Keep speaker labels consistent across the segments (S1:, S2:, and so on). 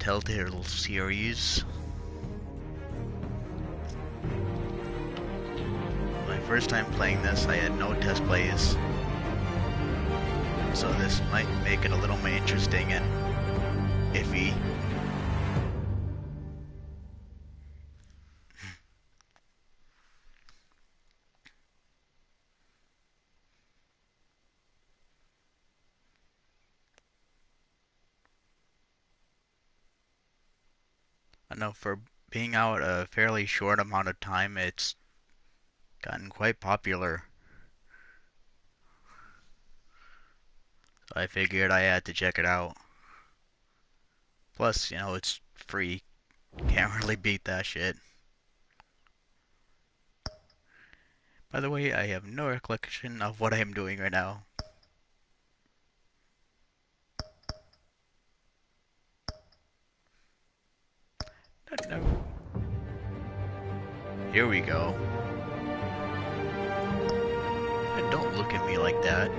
S1: Telltale series. My first time playing this, I had no test plays, so this might make it a little more interesting and iffy. I know for being out a fairly short amount of time, it's gotten quite popular. So I figured I had to check it out. Plus, you know, it's free. Can't really beat that shit. By the way, I have no recollection of what I am doing right now. No. Here we go. And don't look at me like that.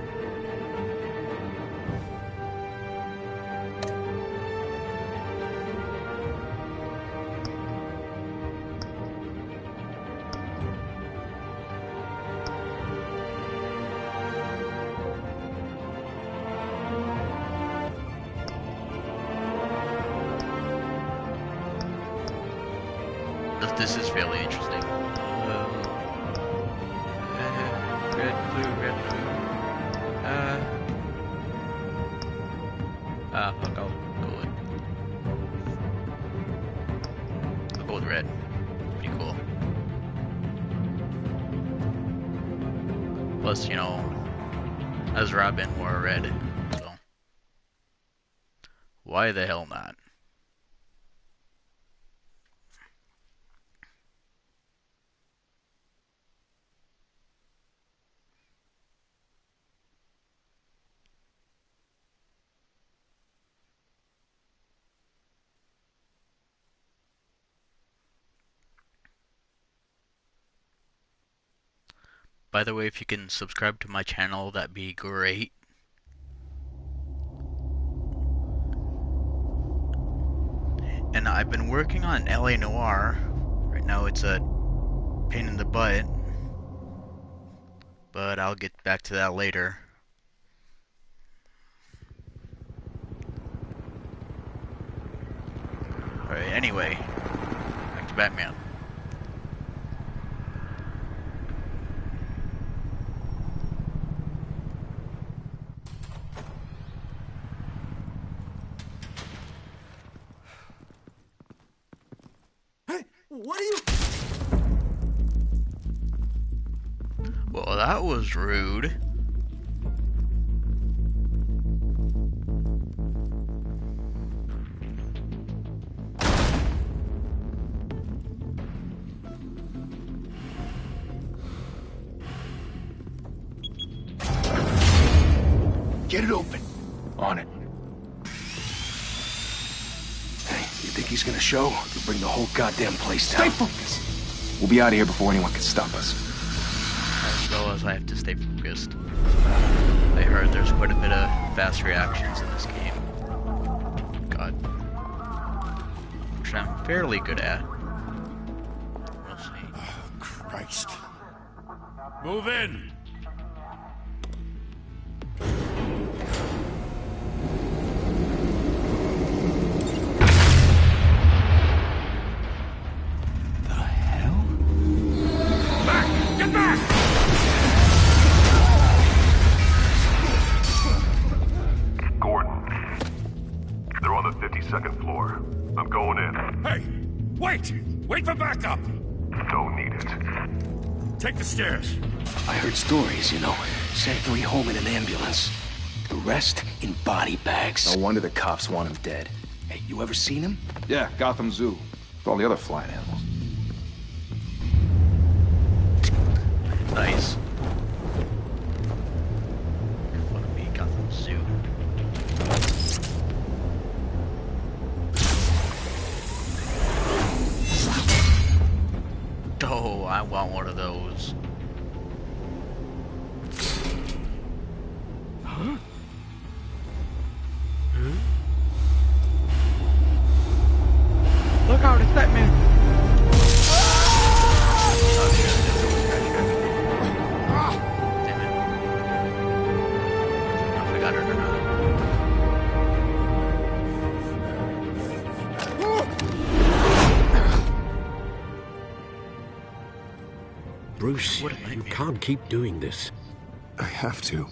S1: This is fairly interesting. Red, blue, red, blue. Fuck, I'll go with red. Pretty cool. Plus, you know, as Robin wore red, so why the hell not? By the way, if you can subscribe to my channel, that'd be great. And I've been working on LA Noire. Right now it's a pain in the butt, but I'll get back to that later. Alright, anyway, back to Batman.
S2: What are you?
S1: Well, that was rude.
S2: Get it open. On it. You think he's gonna show? He'll bring the whole goddamn place down. Stay focused. We'll be out of here before anyone can stop us.
S1: As well as I have to stay focused. I heard there's quite a bit of fast reactions in this game. God. Which I'm fairly good at. We'll see.
S2: Oh, Christ.
S3: Move in!
S4: Second floor. I'm going in.
S3: Hey! Wait! Wait for backup!
S4: Don't need it.
S3: Take the stairs.
S2: I heard stories, you know. Sent 3 home in an ambulance. The rest in body bags.
S5: No wonder the cops want him dead.
S2: Hey, you ever seen him?
S5: Yeah, Gotham Zoo. With all the other flying animals.
S1: Nice. Wanna be Gotham Zoo. Oh, I want one of those.
S3: Huh? Huh?
S6: Bruce,
S1: What a
S6: you
S1: nightmare.
S6: can't keep doing this.
S7: I have to.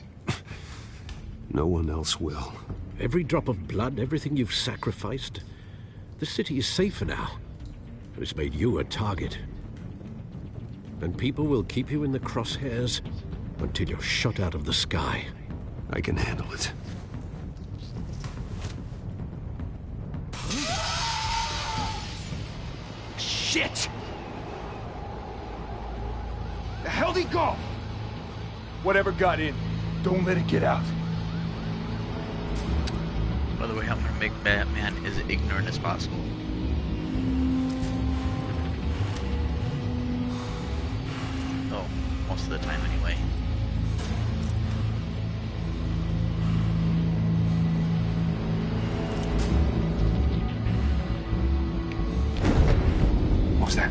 S7: No one else will.
S6: Every drop of blood, everything you've sacrificed. The city is safer now. It's made you a target. And people will keep you in the crosshairs until you're shot out of the sky.
S7: I can handle it.
S2: Shit! The hell'd he go? Whatever got in, don't let it get out.
S1: By the way, I'm gonna make Batman as ignorant as possible. Oh, most of the time anyway.
S2: What was that?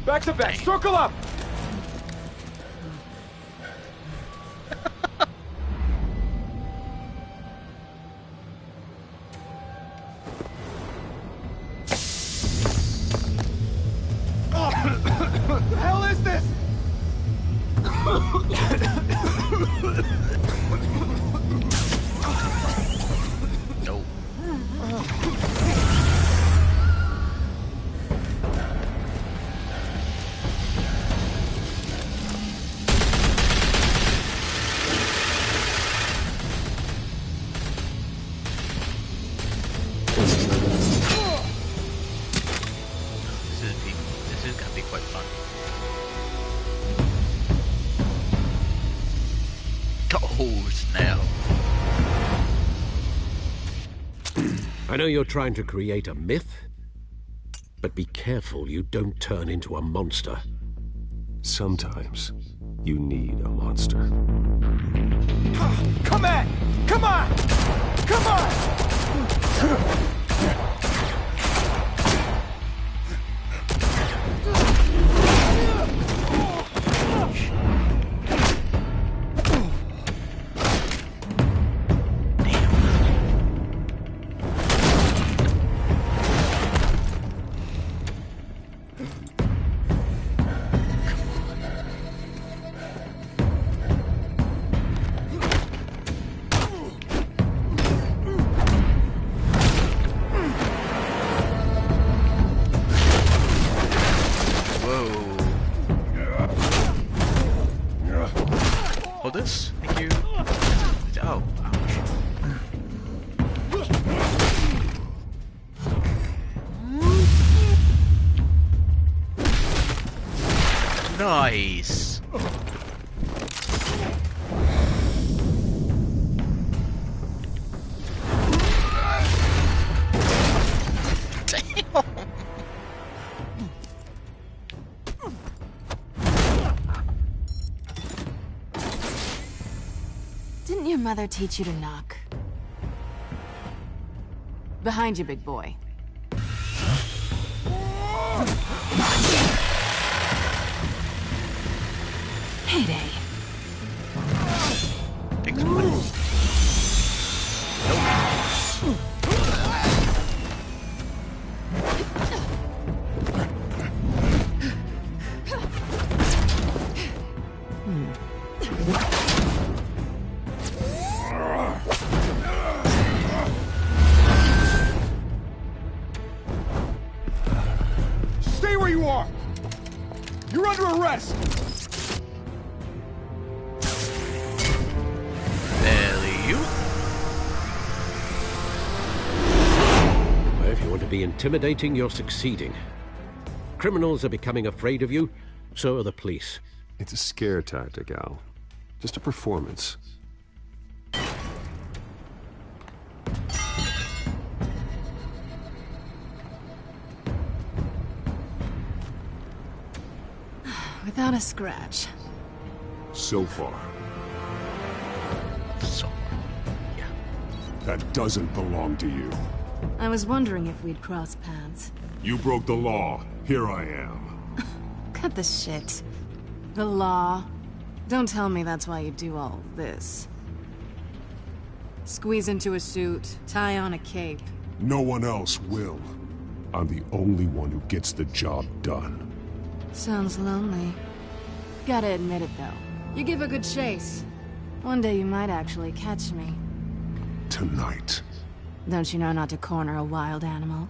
S2: Back to back, circle up! What the hell is this?
S1: No. This is gonna be quite fun. Oh snap!
S6: I know you're trying to create a myth, but be careful you don't turn into a monster.
S7: Sometimes you need a monster.
S2: Come on! Come on! Come on!
S1: Hold this. Thank you. Oh, ouch. Nice. Damn.
S8: Didn't your mother teach you to knock? Behind you, big boy. Heyday.
S1: Thanks, buddy.
S2: Stay where you are! You're under arrest!
S6: Well, if you want to be intimidating, you're succeeding. Criminals are becoming afraid of you, so are the police.
S7: It's a scare tactic, Al. Just a performance.
S8: without a scratch.
S3: So far.
S1: So, yeah.
S3: That doesn't belong to you.
S8: I was wondering if we'd cross paths.
S3: You broke the law. Here I am.
S8: Cut the shit. The law. Don't tell me that's why you do all this. Squeeze into a suit, tie on a cape.
S3: No one else will. I'm the only one who gets the job done.
S8: Sounds lonely. Gotta admit it, though. You give a good chase. One day you might actually catch me.
S3: Tonight.
S8: Don't you know not to corner a wild animal?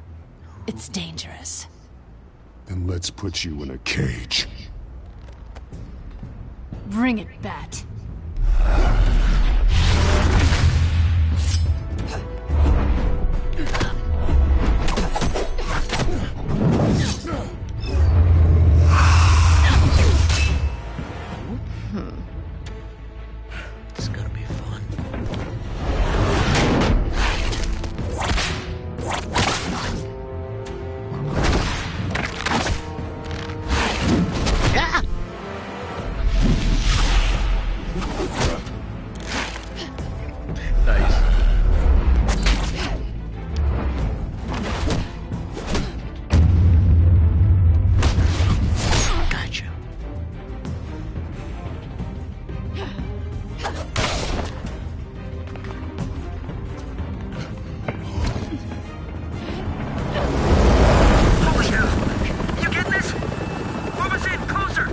S8: It's dangerous.
S3: Then let's put you in a cage.
S8: Bring it, Bat.
S1: It's gonna be fun. Yeah! Nice. Gotcha.
S2: You get this? Move us in, closer!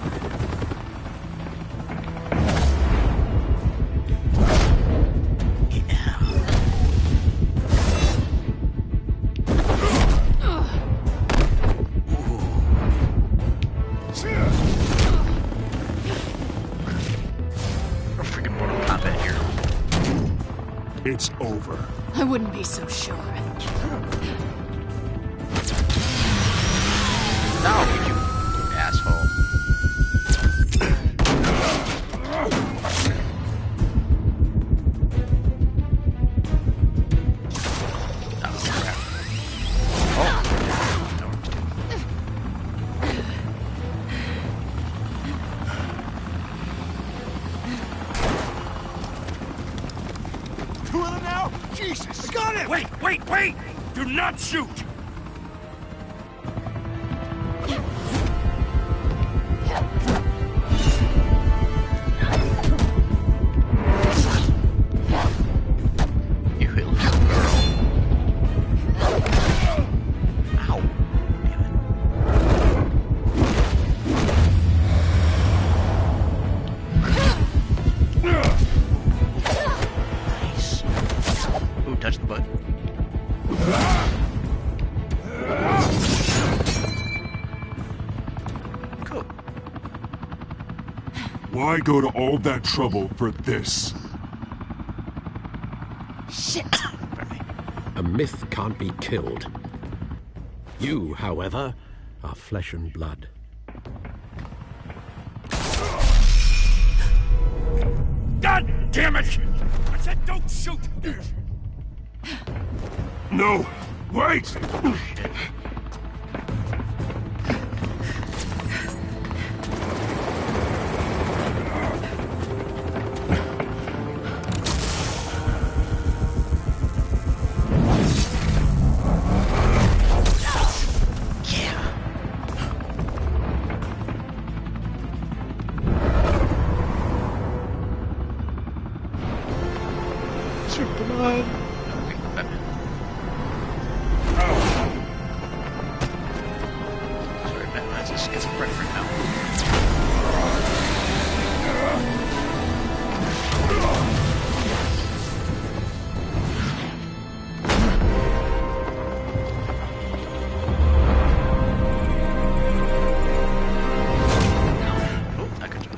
S1: We're freaking Mortal Kombat here.
S3: It's over.
S8: I wouldn't be so sure.
S1: No, you asshole. Oh, crap. Oh.
S3: Two of them now? Jesus! I got it! Wait! Do not shoot!
S1: You hit little girl. Ow. Damn it. Nice. Ooh, touch the button. Cool.
S3: Why go to all that trouble for this?
S8: Shit!
S1: Pardon me.
S6: A myth can't be killed. You, however, are flesh and blood.
S3: God damn it! I said don't shoot! No! Wait!
S1: Shit. Superman. Oh, wait, Batman. Sorry, Batman. It's a schizophrenic now. Oh, I got you.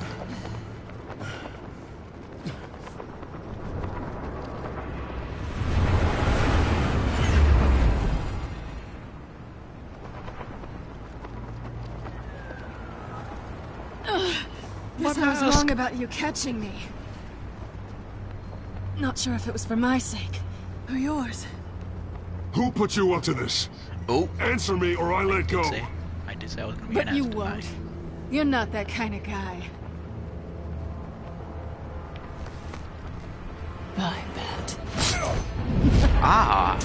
S8: Guess I was wrong about you catching me. Not sure if it was for my sake or yours.
S3: Who put you up to this?
S1: Oh,
S3: Answer me or I let go.
S1: I did say I was gonna be
S8: But
S1: an
S8: you
S1: ass tonight.
S8: won't. You're not that kind of guy. I bet.
S1: Ah!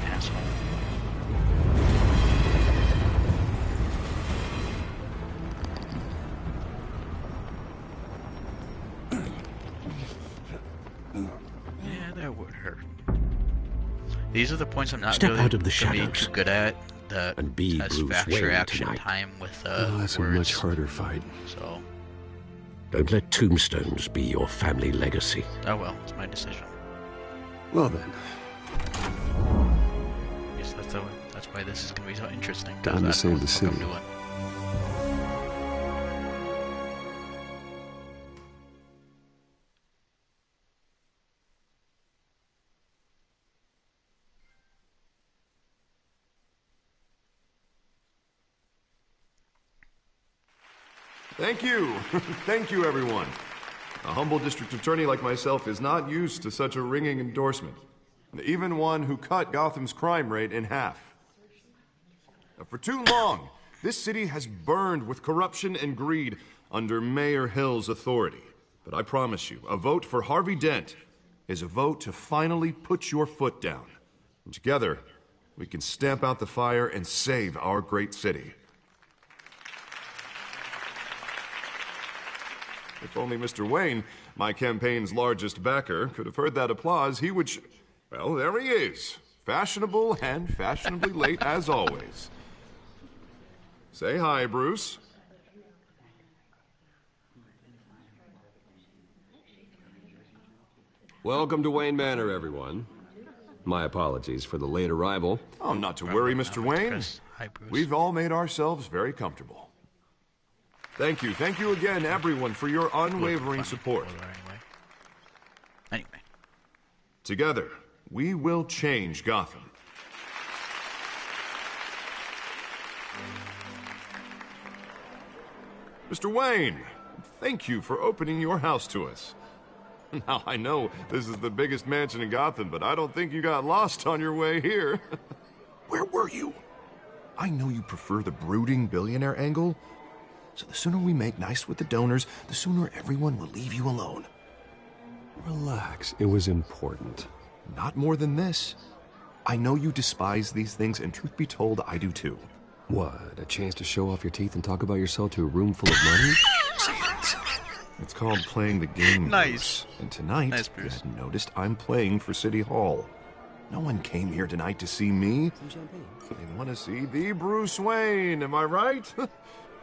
S1: Asshole. Yeah, that would hurt. These are the points I'm not
S6: Step
S1: really
S6: out of the
S1: gonna be
S6: shadows
S1: too good at. The
S6: and be
S1: as
S6: Bruce
S1: fast
S6: Wayne
S1: reaction
S6: tonight.
S1: time with
S7: Well, that's
S1: words.
S7: a much harder fight.
S1: So,
S6: Don't let tombstones be your family legacy.
S1: oh well, it's my decision.
S7: Well then,
S1: Yes, that's why this is gonna be so interesting.
S7: Time to
S1: because I
S7: save
S1: know
S7: the
S1: what fuck I'm
S7: city.
S1: doing.
S9: Thank you. Thank you, everyone. A humble district attorney like myself is not used to such a ringing endorsement. Even one who cut Gotham's crime rate in half. For too long, this city has burned with corruption and greed under Mayor Hill's authority. But I promise you, a vote for Harvey Dent is a vote to finally put your foot down. And together, we can stamp out the fire and save our great city. If only Mr. Wayne, my campaign's largest backer, could have heard that applause, he would well, there he is. Fashionable and fashionably late as always. Say hi, Bruce.
S7: welcome to Wayne Manor, everyone. My apologies for the late arrival.
S9: Oh, not to worry, Mr. Wayne.
S1: Chris, hi, Bruce.
S9: We've all made ourselves very comfortable. Thank you again, everyone, for your unwavering support.
S1: Anyway.
S9: Together, we will change Gotham. Mr. Wayne, thank you for opening your house to us. Now, I know this is the biggest mansion in Gotham, but I don't think you got lost on your way here. Where were you? I know you prefer the brooding billionaire angle, so the sooner we make nice with the donors, the sooner everyone will leave you alone.
S7: Relax, it was important.
S9: Not more than this. I know you despise these things, and truth be told, I do too.
S7: What, a chance to show off your teeth and talk about yourself to a room full of money?
S9: It's called playing the game,
S1: Nice.
S9: Bruce. And tonight,
S1: Nice,
S9: you
S1: Bruce.
S9: had noticed I'm playing for City Hall. No one came here tonight to see me. They want to see the Bruce Wayne, am I right?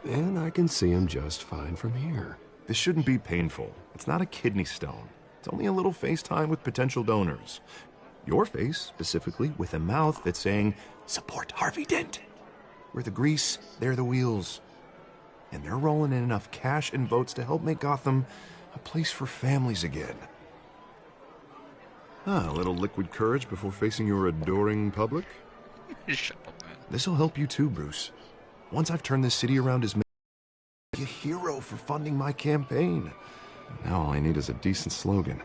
S7: And I can see him just fine from here.
S9: This shouldn't be painful. It's not a kidney stone. It's only a little FaceTime with potential donors. Your face, specifically, with a mouth that's saying, support Harvey Dent. We're the grease, they're the wheels. And they're rolling in enough cash and votes to help make Gotham a place for families again. A little liquid courage before facing your adoring public.
S1: Shut up, man.
S9: This'll help you too, Bruce. Once I've turned this city around as a hero for funding my campaign. Now all I need is a decent slogan.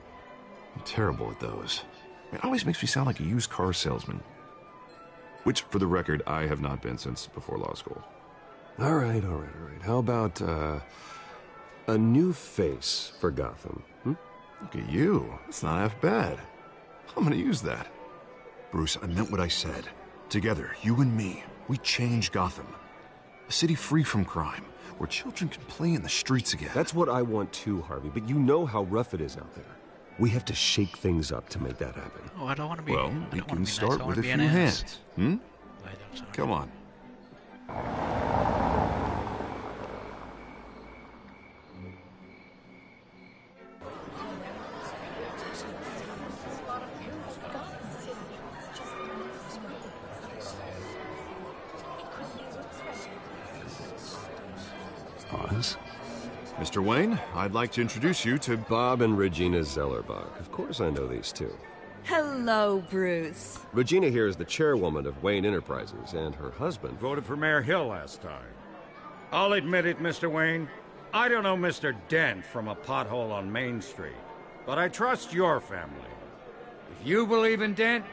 S9: I'm terrible at those. It always makes me sound like a used car salesman. Which, for the record, I have not been since before law school.
S7: All right. How about, a new face for Gotham?
S9: Look at you. It's not half bad. I'm gonna use that. Bruce, I meant what I said. Together, you and me, we change Gotham. A city free from crime, where children can play in the streets again.
S7: That's what I want too, Harvey, but you know how rough it is out there. We have to shake things up to make that happen.
S1: Oh, I don't want to be.
S9: Well,
S1: I
S9: we
S1: don't wanna
S9: can
S1: be nice,
S9: start
S1: I
S9: with
S1: wanna
S9: a
S1: be
S9: few
S1: an ass.
S9: hands.
S1: Why don't you-
S9: Come on.
S7: Oz?
S9: Mr. Wayne, I'd like to introduce you to
S7: Bob and Regina Zellerbach. Of course I know these two.
S10: Hello, Bruce.
S7: Regina here is the chairwoman of Wayne Enterprises, and her husband...
S3: Voted for Mayor Hill last time. I'll admit it, Mr. Wayne. I don't know Mr. Dent from a pothole on Main Street, but I trust your family. If you believe in Dent,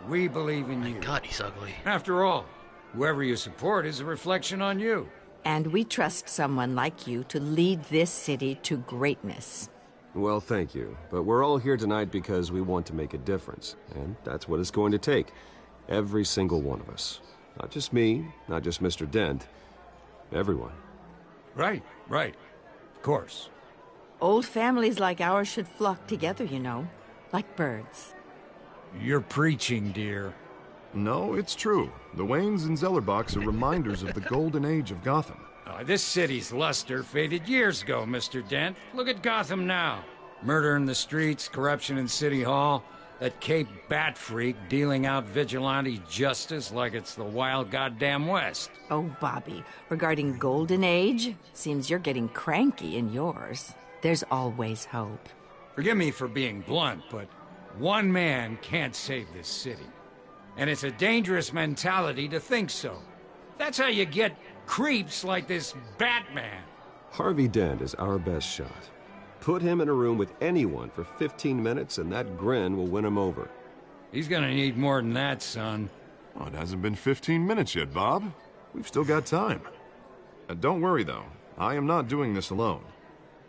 S3: we believe in you.
S1: God, he's ugly.
S3: After all, Whoever you support is a reflection on you.
S11: And we trust someone like you to lead this city to greatness.
S7: Well, thank you. But we're all here tonight because we want to make a difference. And that's what it's going to take. Every single one of us. Not just me, not just Mr. Dent. Everyone.
S3: Right. Of course.
S11: Old families like ours should flock together, you know. Like birds.
S3: You're preaching, dear.
S9: No, it's true. The Waynes and Zellerbachs are reminders of the golden age of Gotham.
S3: This city's luster faded years ago, Mr. Dent. Look at Gotham now. Murder in the streets, corruption in City Hall, that Cape Bat freak dealing out vigilante justice like it's the wild goddamn West.
S11: Oh, Bobby, regarding Golden Age, seems you're getting cranky in yours. There's always hope.
S3: Forgive me for being blunt, but one man can't save this city. And it's a dangerous mentality to think so. That's how you get creeps like this Batman.
S7: Harvey Dent is our best shot. Put him in a room with anyone for 15 minutes and that grin will win him over.
S3: He's gonna need more than that, son.
S9: Oh, it hasn't been 15 minutes yet, Bob. We've still got time. Don't worry, though. I am not doing this alone.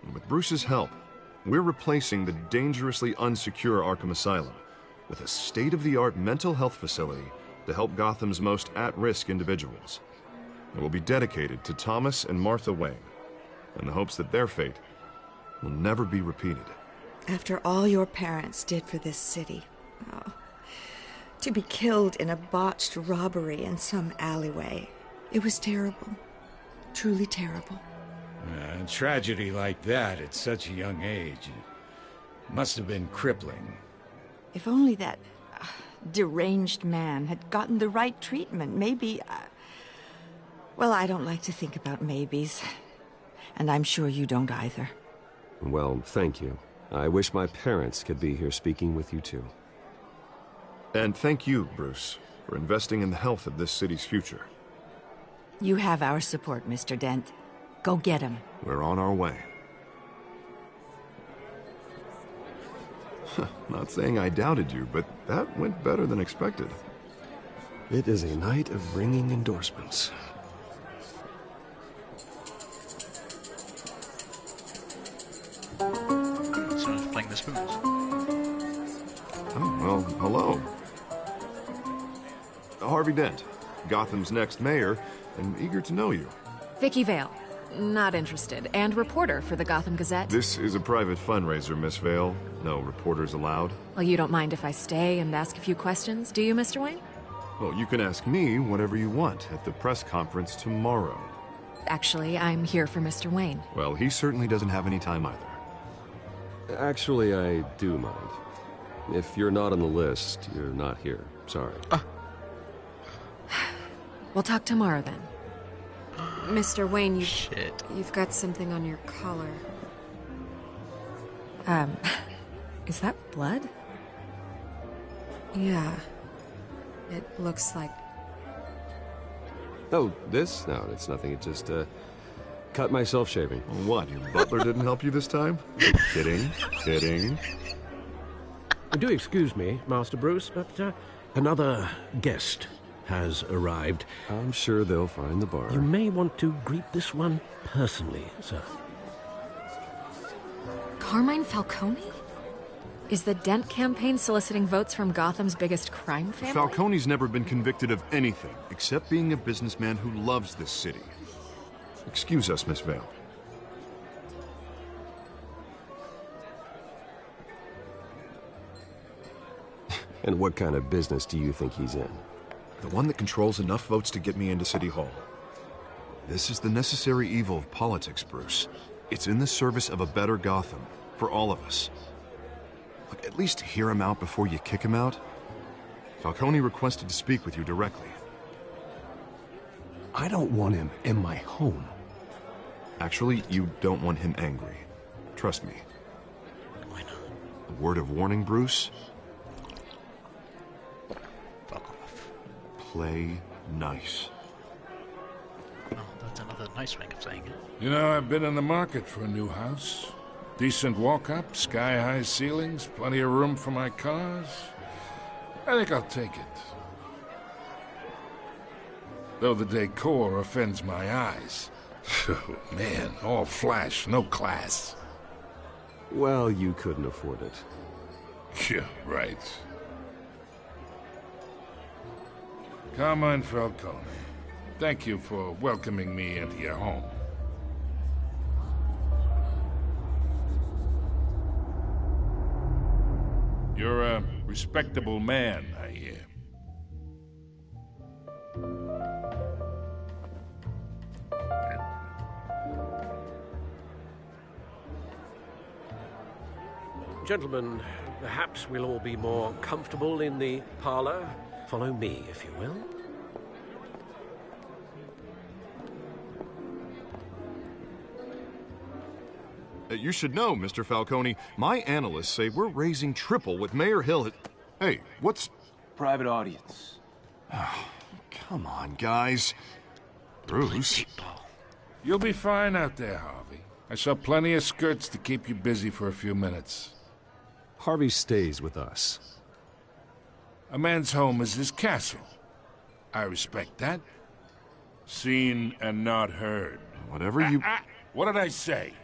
S9: And with Bruce's help, we're replacing the dangerously unsecure Arkham Asylum with a state-of-the-art mental health facility to help Gotham's most at-risk individuals. It will be dedicated to Thomas and Martha Wayne, in the hopes that their fate will never be repeated.
S10: After all your parents did for this city, to be killed in a botched robbery in some alleyway, it was terrible. Truly terrible.
S3: A tragedy like that at such a young age must have been crippling.
S11: If only that deranged man had gotten the right treatment, maybe... Well, I don't like to think about maybes. And I'm sure you don't either.
S7: Well, thank you. I wish my parents could be here speaking with you too.
S9: And thank you, Bruce, for investing in the health of this city's future.
S11: You have our support, Mr. Dent. Go get him.
S9: We're on our way. Not saying I doubted you, but that went better than expected.
S7: It is a night of ringing endorsements.
S1: Someone's playing the spoons.
S9: Oh, well, hello. Harvey Dent, Gotham's next mayor, and eager to know you.
S8: Vicky Vale. Not interested. And reporter for the Gotham Gazette.
S9: This is a private fundraiser, Miss Vale. No reporters allowed.
S8: Well, you don't mind if I stay and ask a few questions, do you, Mr. Wayne?
S9: Well, you can ask me whatever you want at the press conference tomorrow.
S8: Actually, I'm here for Mr. Wayne.
S9: Well, he certainly doesn't have any time either.
S7: Actually, I do mind. If you're not on the list, you're not here. Sorry.
S8: We'll talk tomorrow, then.
S12: Mr. Wayne,
S1: you've
S12: got something on your collar.
S8: Is that blood?
S12: Yeah. It looks like...
S7: Oh, this? No, it's nothing. It just, cut myself shaving.
S9: What, your butler didn't help you this time? Kidding.
S6: Do excuse me, Master Bruce, but another guest has arrived.
S7: I'm sure they'll find the bar.
S6: You may want to greet this one personally, sir.
S8: Carmine Falcone? Is the Dent campaign soliciting votes from Gotham's biggest crime family?
S9: Falcone's never been convicted of anything except being a businessman who loves this city. Excuse us, Miss Vale.
S7: And what kind of business do you think he's in?
S9: The one that controls enough votes to get me into City Hall. This is the necessary evil of politics, Bruce. It's in the service of a better Gotham, for all of us. Look, at least hear him out before you kick him out. Falcone requested to speak with you directly.
S2: I don't want him in my home.
S9: Actually, you don't want him angry. Trust me.
S1: Why not?
S9: A word of warning, Bruce.
S1: Fuck off.
S9: Play nice.
S1: Oh, that's another nice way of saying it.
S3: You know, I've been in the market for a new house. Decent walk-up, sky-high ceilings, plenty of room for my cars. I think I'll take it.
S13: though the decor offends my eyes. Oh, man, all flash, no class.
S7: Well, you couldn't afford it.
S13: Yeah, right. Carmine Falcone, thank you for welcoming me into your home. You're a respectable man, I hear.
S6: Gentlemen, perhaps we'll all be more comfortable in the parlor. Follow me, if you will.
S9: You should know, Mr. Falcone, my analysts say we're raising triple what Mayor Hill had... Hey, what's...
S2: Private audience.
S9: Oh, come on, guys. Bruce.
S13: You'll be fine out there, Harvey. I saw plenty of skirts to keep you busy for a few minutes.
S7: Harvey stays with us.
S13: A man's home is his castle. I respect that. Seen and not heard.
S9: Whatever you...
S13: What did I say?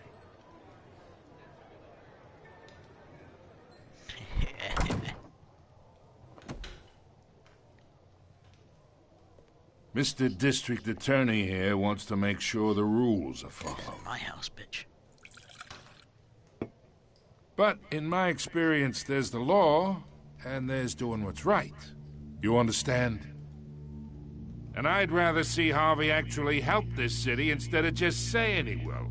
S13: Mr. District Attorney here wants to make sure the rules are followed.
S1: My house, bitch.
S13: But in my experience, there's the law, and there's doing what's right. You understand? And I'd rather see Harvey actually help this city instead of just saying he will.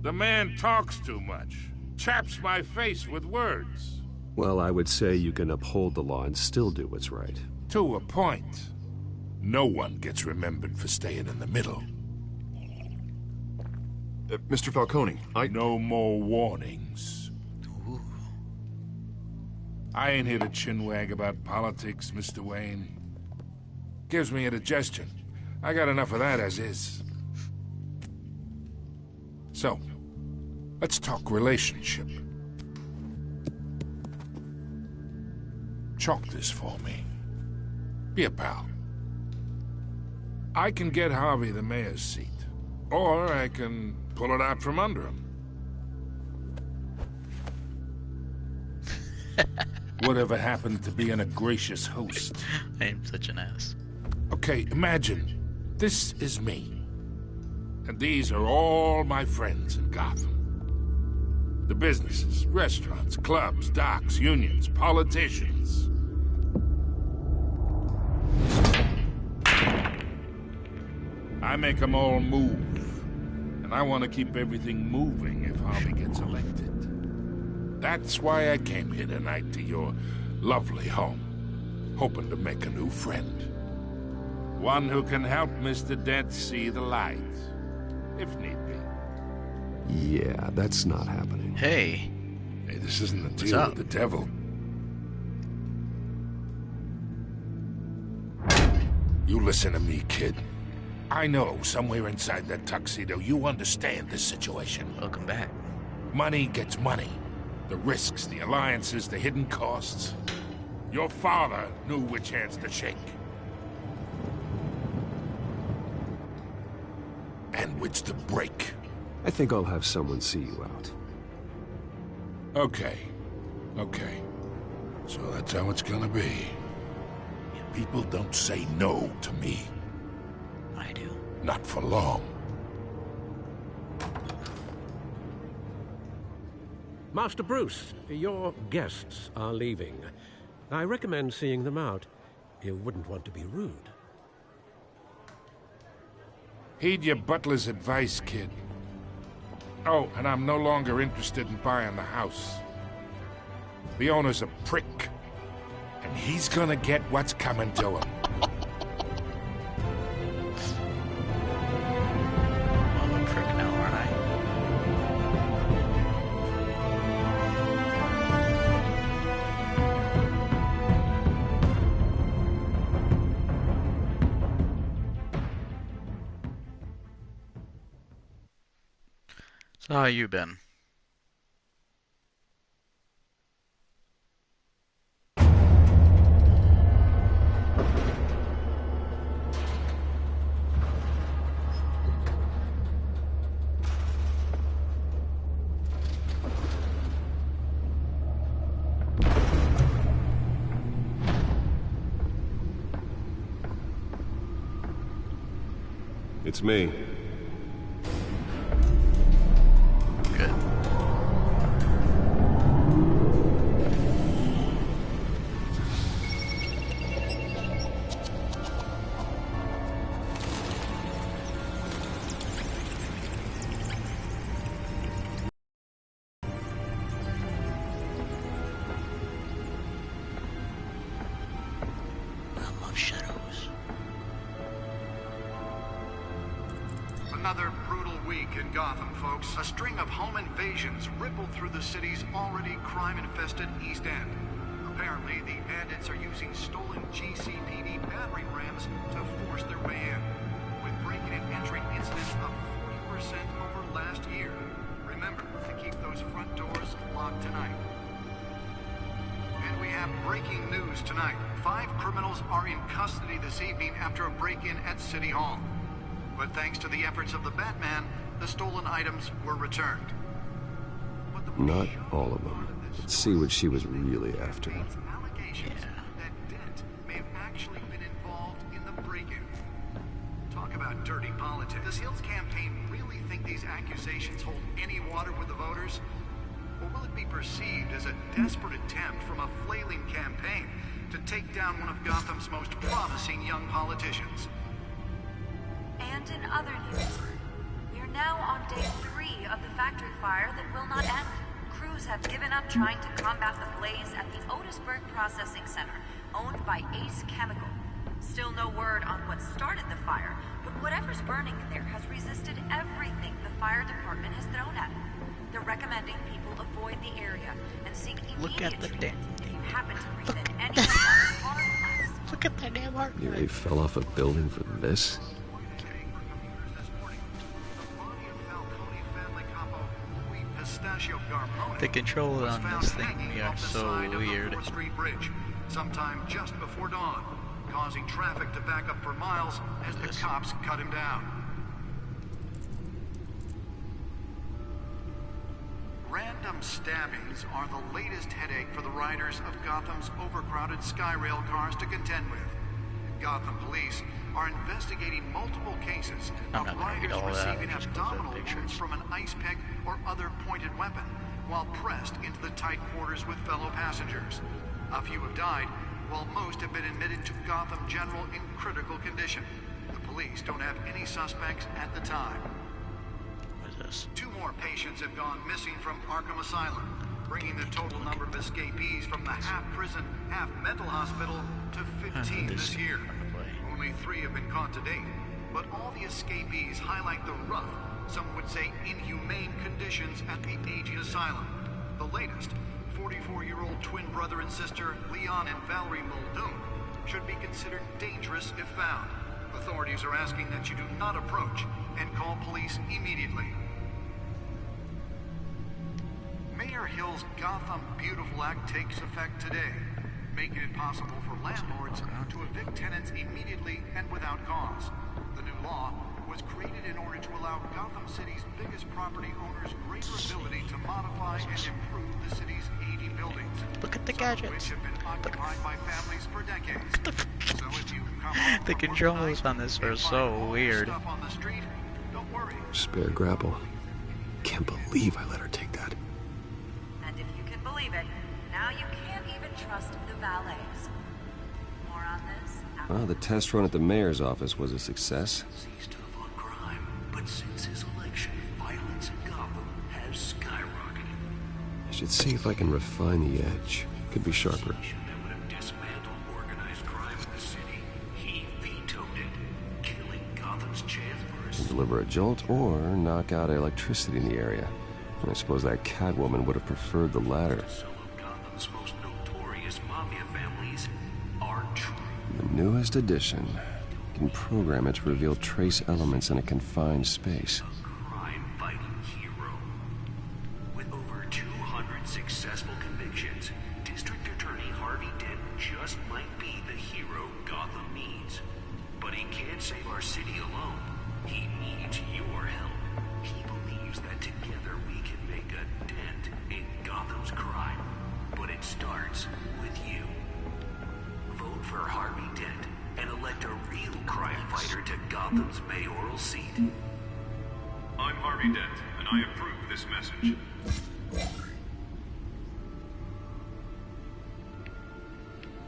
S13: The man talks too much. Chaps my face with words.
S7: Well, I would say you can uphold the law and still do what's right.
S13: To a point. No one gets remembered for staying in the middle.
S9: Mr. Falcone,
S13: No more warnings.
S1: Ooh.
S13: I ain't here to chinwag about politics, Mr. Wayne. Gives me indigestion. I got enough of that as is. So, let's talk relationship. Chalk this for me. Be a pal. I can get Harvey the mayor's seat, or I can pull it out from under him. Whatever happened to being a gracious host?
S1: I am such an ass.
S13: Okay, imagine, this is me. And these are all my friends in Gotham. The businesses, restaurants, clubs, docks, unions, politicians. I make them all move. And I want to keep everything moving if Harvey gets elected. That's why I came here tonight to your lovely home, hoping to make a new friend. One who can help Mr. Dent see the light, if need be.
S7: Yeah, that's not happening.
S1: Hey.
S13: Hey, this isn't a deal with the devil. You listen to me, kid. I know, somewhere inside that tuxedo, you understand this situation.
S1: Welcome back.
S13: Money gets money. The risks, the alliances, the hidden costs. Your father knew which hands to shake. And which to break.
S7: I think I'll have someone see you out.
S13: Okay. So that's how it's gonna be. People don't say no to me.
S1: I do.
S13: Not for long.
S6: Master Bruce, your guests are leaving. I recommend seeing them out. You wouldn't want to be rude.
S13: Heed your butler's advice, kid. Oh, and I'm no longer interested in buying the house. The owner's a prick. And he's gonna get what's coming to him.
S1: I'm a prick now, aren't I? So how you been?
S7: It's me.
S1: Good.
S14: Another brutal week in Gotham, folks. A string of home invasions rippled through the city's already crime-infested East End. Apparently, the bandits are using stolen GCPD battering rams to force their way in, with breaking and entering incidents up 40% over last year. Remember to keep those front doors locked tonight. And we have breaking news tonight. 5 criminals are in custody this evening after a break-in at City Hall. But thanks to the efforts of the Batman, the stolen items were returned.
S7: Not all of them. Let's see what she was really after.
S14: Allegations that Dent may have actually been involved in the break-in. Talk about dirty politics. Does Hill's campaign really think these accusations hold any water with the voters? Or will it be perceived as a desperate attempt from a flailing campaign to take down one of Gotham's most promising young politicians?
S15: And in other news, we're now on day 3 of the factory fire that will not end. Crews have given up trying to combat the blaze at the Otisburg Processing Center, owned by Ace Chemical. Still no word on what started the fire, but whatever's burning in there has resisted everything the fire department has thrown at it. They're recommending people avoid the area and seek immediate treatment if you happen to breathe in any of the harmful gas.
S1: Look at that damn artwork.
S7: You really fell off a building for this?
S1: The controls on this thing are so weird.
S14: Sometime just before dawn, causing traffic to back up for miles as the cops cut him down. Random stabbings are the latest headache for the riders of Gotham's overcrowded Skyrail cars to contend with. Gotham police are investigating multiple cases of riders receiving abdominal wounds from an ice pick or other pointed weapon while pressed into the tight quarters with fellow passengers. A few have died, while most have been admitted to Gotham General in critical condition. The police don't have any suspects at the time.
S1: What is this?
S14: 2 more patients have gone missing from Arkham Asylum, bringing the total number of escapees from the half-prison, half-mental hospital to 15 this year. Only 3 have been caught to date, but all the escapees highlight the rough, some would say inhumane conditions at the aging asylum. The latest, 44-year-old twin brother and sister Leon and Valerie Muldoon, should be considered dangerous if found. Authorities are asking that you do not approach and call police immediately. Mayor Hill's Gotham Beautiful Act takes effect today, making it possible for landlords to evict tenants immediately and without cause. The new law was created in order to allow Gotham City's biggest property owners greater ability to modify and improve the city's aging buildings.
S1: Look at the gadgets.
S14: Which have been occupied by families for decades. So if you come home
S1: the controls on this are so weird.
S14: on the street, don't worry.
S7: Spare grapple. Can't believe I let her take that.
S15: And if you can believe it, now you can't even trust the valets. More on this after.
S7: Well, the test run at the mayor's office was a success.
S14: But since his election, violence in Gotham has skyrocketed.
S7: I should see if I can refine the edge. Could be sharper.
S14: That would have dismantled organized crime in the city. He vetoed it, killing Gotham's chancellors.
S7: Deliver a jolt or knock out electricity in the area. And I suppose that Catwoman would have preferred the latter.
S14: Some of Gotham's most notorious mafia families are true.
S7: The newest addition. Can program it to reveal trace elements in a confined space.
S14: Crime-fighting hero. With over 200 successful convictions, District Attorney Harvey Dent just might be the hero Gotham needs. But he can't save our city alone. He needs your help. He believes that together we can make a dent in Gotham's crime. But it starts with you. Vote for Harvey Dent and elect a real crime fighter to Gotham's mayoral seat.
S16: Harvey Dent, and I approve this message.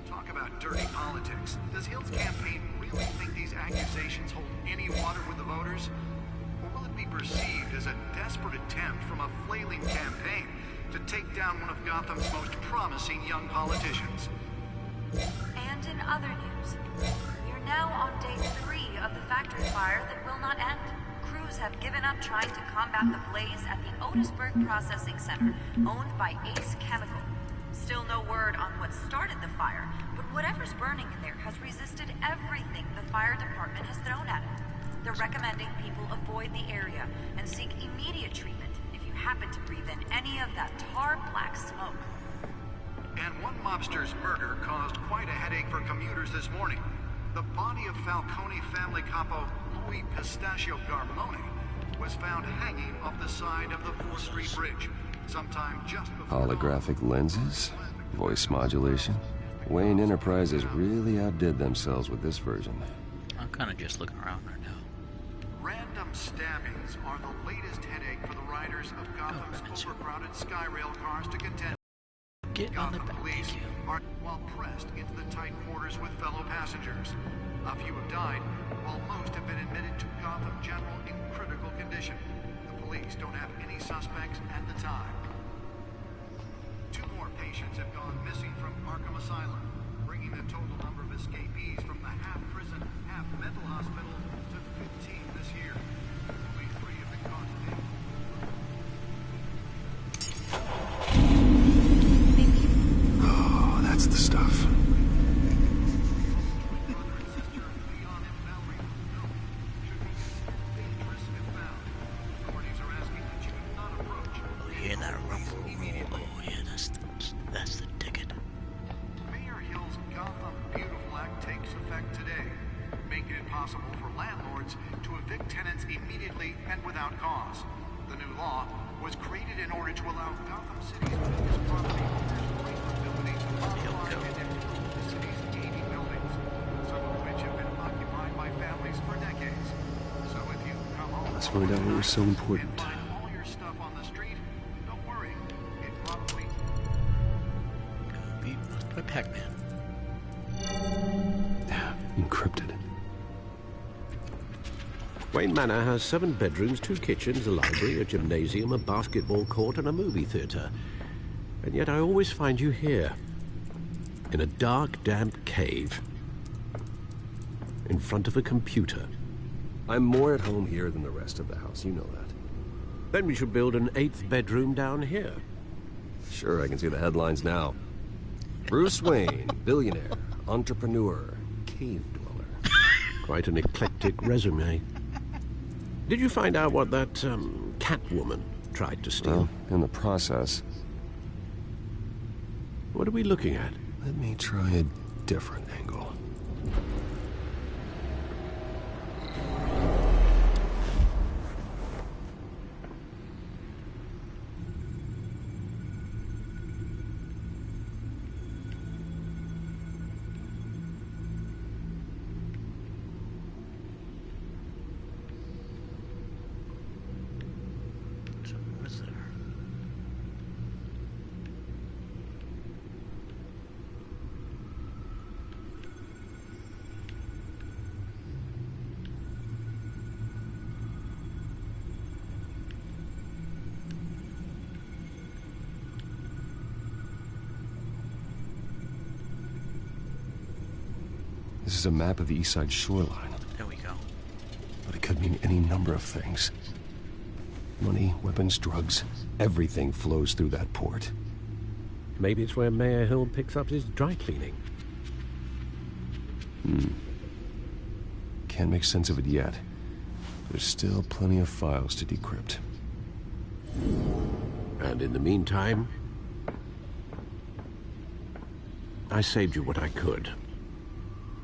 S14: Talk about dirty politics. Does Hill's campaign really think these accusations hold any water with the voters? Or will it be perceived as a desperate attempt from a flailing campaign to take down one of Gotham's most promising young politicians?
S15: And in other news, you're now on day 3 of the factory fire that will not end. Crews have given up trying to combat the blaze at the Otisburg Processing Center, owned by Ace Chemical. Still no word on what started the fire, but whatever's burning in there has resisted everything the fire department has thrown at it. They're recommending people avoid the area and seek immediate treatment if you happen to breathe in any of that tar black smoke.
S14: And one mobster's murder caused quite a headache for commuters this morning. The body of Falcone family capo Louis Pistachio Garmone was found hanging off the side of the 4th Street Bridge sometime just before...
S7: Holographic lenses? Voice modulation? Wayne Enterprises really outdid themselves with this version.
S1: I'm kind of just looking around right now.
S14: Random stabbings are the latest headache for the riders of Gotham's overcrowded Skyrail cars to contend.
S1: Get on the back.
S14: Police are while pressed into the tight quarters with fellow passengers. A few have died, while most have been admitted to Gotham General in critical condition. The police don't have any suspects at the time. 2 more patients have gone missing from Arkham Asylum, bringing the total number of escapees from the half-prison, half-mental hospital to 15 this year. Only 3 have been caught today.
S2: Oh, that's the stuff.
S1: Oh yeah, that rumble. Oh yeah, that's the ticket.
S14: Mayor Hill's Gotham Beautiful Act takes effect today, making it possible for landlords to evict tenants immediately and without cause. The new law was created in order to allow Gotham City's biggest property owners great ability to modify and improve the city's 80 buildings, some of which have been occupied by families for decades. So if you come home...
S7: Let's find out what was so important.
S14: ...and find all your stuff on the street, don't worry. It probably...
S1: Let's play Pac-Man.
S7: Encrypted.
S6: Wayne Manor has 7 bedrooms, 2 kitchens, a library, a gymnasium, a basketball court, and a movie theater. And yet I always find you here, in a dark, damp cave, in front of a computer.
S7: I'm more at home here than the rest of the house, you know that.
S6: Then we should build an 8th bedroom down here.
S7: Sure, I can see the headlines now. Bruce Wayne, billionaire, entrepreneur, cave dweller.
S6: Quite an eclectic resume. Did you find out what that, Catwoman tried to steal?
S7: Well, in the process.
S6: What are we looking at?
S7: Let me try a different angle. This is a map of the East Side shoreline.
S1: There we go.
S7: But it could mean any number of things. Money, weapons, drugs, everything flows through that port.
S6: Maybe it's where Mayor Hill picks up his dry cleaning.
S7: Can't make sense of it yet. There's still plenty of files to decrypt.
S6: And in the meantime, I saved you what I could.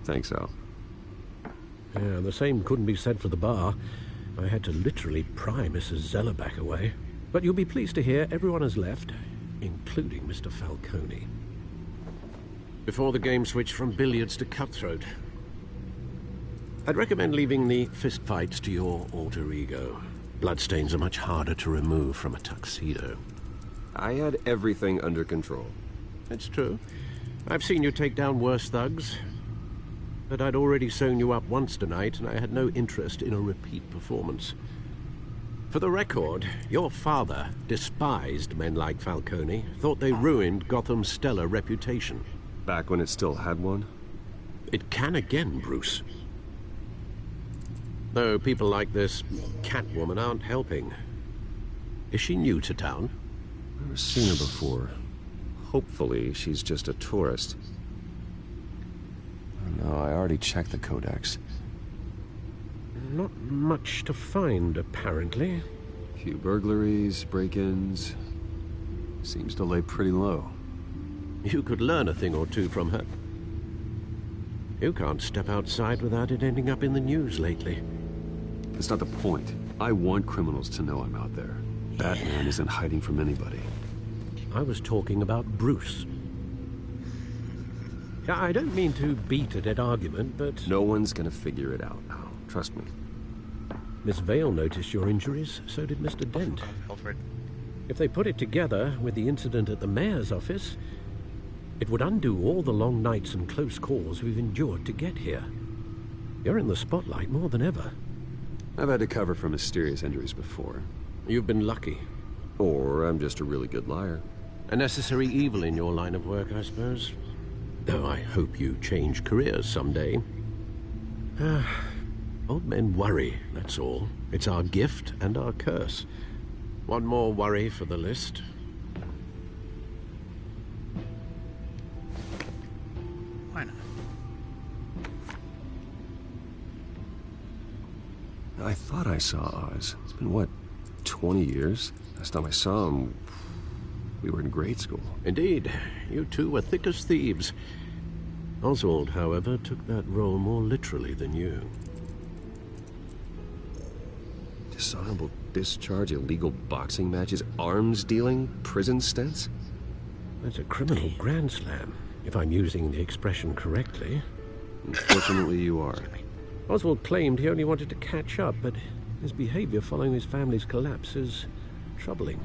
S7: Thanks, Al.
S6: Yeah, the same couldn't be said for the bar. I had to literally pry Mrs. Zellerback away. But you'll be pleased to hear everyone has left, including Mr. Falcone. Before the game switched from billiards to cutthroat. I'd recommend leaving the fistfights to your alter ego. Bloodstains are much harder to remove from a tuxedo.
S7: I had everything under control.
S6: It's true. I've seen you take down worse thugs. But I'd already sewn you up once tonight, and I had no interest in a repeat performance. For the record, your father despised men like Falcone, thought they ruined Gotham's stellar reputation.
S7: Back when it still had one?
S6: It can again, Bruce. Though people like this Catwoman aren't helping. Is she new to town?
S7: Never seen her before. Hopefully, she's just a tourist. No, I already checked the codex.
S6: Not much to find, apparently.
S7: Few burglaries, break-ins. Seems to lay pretty low.
S6: You could learn a thing or two from her. You can't step outside without it ending up in the news lately.
S7: That's not the point. I want criminals to know I'm out there. Batman isn't hiding from anybody.
S6: I was talking about Bruce. I don't mean to beat a dead argument, but...
S7: No one's gonna figure it out now. Trust me.
S6: Miss Vale noticed your injuries, so did Mr. Dent.
S1: Alfred.
S6: If they put it together with the incident at the mayor's office, it would undo all the long nights and close calls we've endured to get here. You're in the spotlight more than ever.
S7: I've had to cover for mysterious injuries before.
S6: You've been lucky.
S7: Or I'm just a really good liar.
S6: A necessary evil in your line of work, I suppose. Though I hope you change careers someday. Old men worry, that's all. It's our gift and our curse. One more worry for the list.
S1: Why not?
S7: I thought I saw Oz. It's been, what, 20 years? Last time I saw him, we were in grade school.
S6: Indeed. You two were thick as thieves. Oswald, however, took that role more literally than you.
S7: Dishonorable discharge, illegal boxing matches, arms dealing, prison stints?
S6: That's a criminal grand slam, if I'm using the expression correctly.
S7: Unfortunately, you are.
S6: Oswald claimed he only wanted to catch up, but his behavior following his family's collapse is troubling.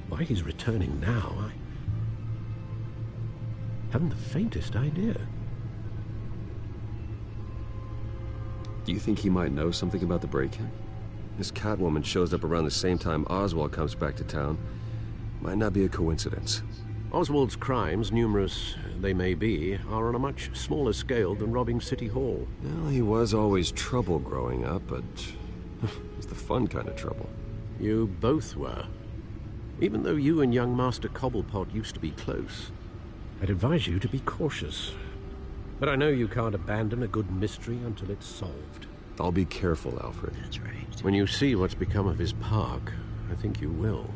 S6: Why he's returning now, I haven't the faintest idea.
S7: Do you think he might know something about the break-in? This Catwoman shows up around the same time Oswald comes back to town. Might not be a coincidence.
S6: Oswald's crimes, numerous they may be, are on a much smaller scale than robbing City Hall.
S7: Well, he was always trouble growing up, but it's the fun kind of trouble.
S6: You both were. Even though you and young Master Cobblepot used to be close, I'd advise you to be cautious. But I know you can't abandon a good mystery until it's solved.
S7: I'll be careful, Alfred.
S1: That's right.
S6: When you see what's become of his park, I think you will.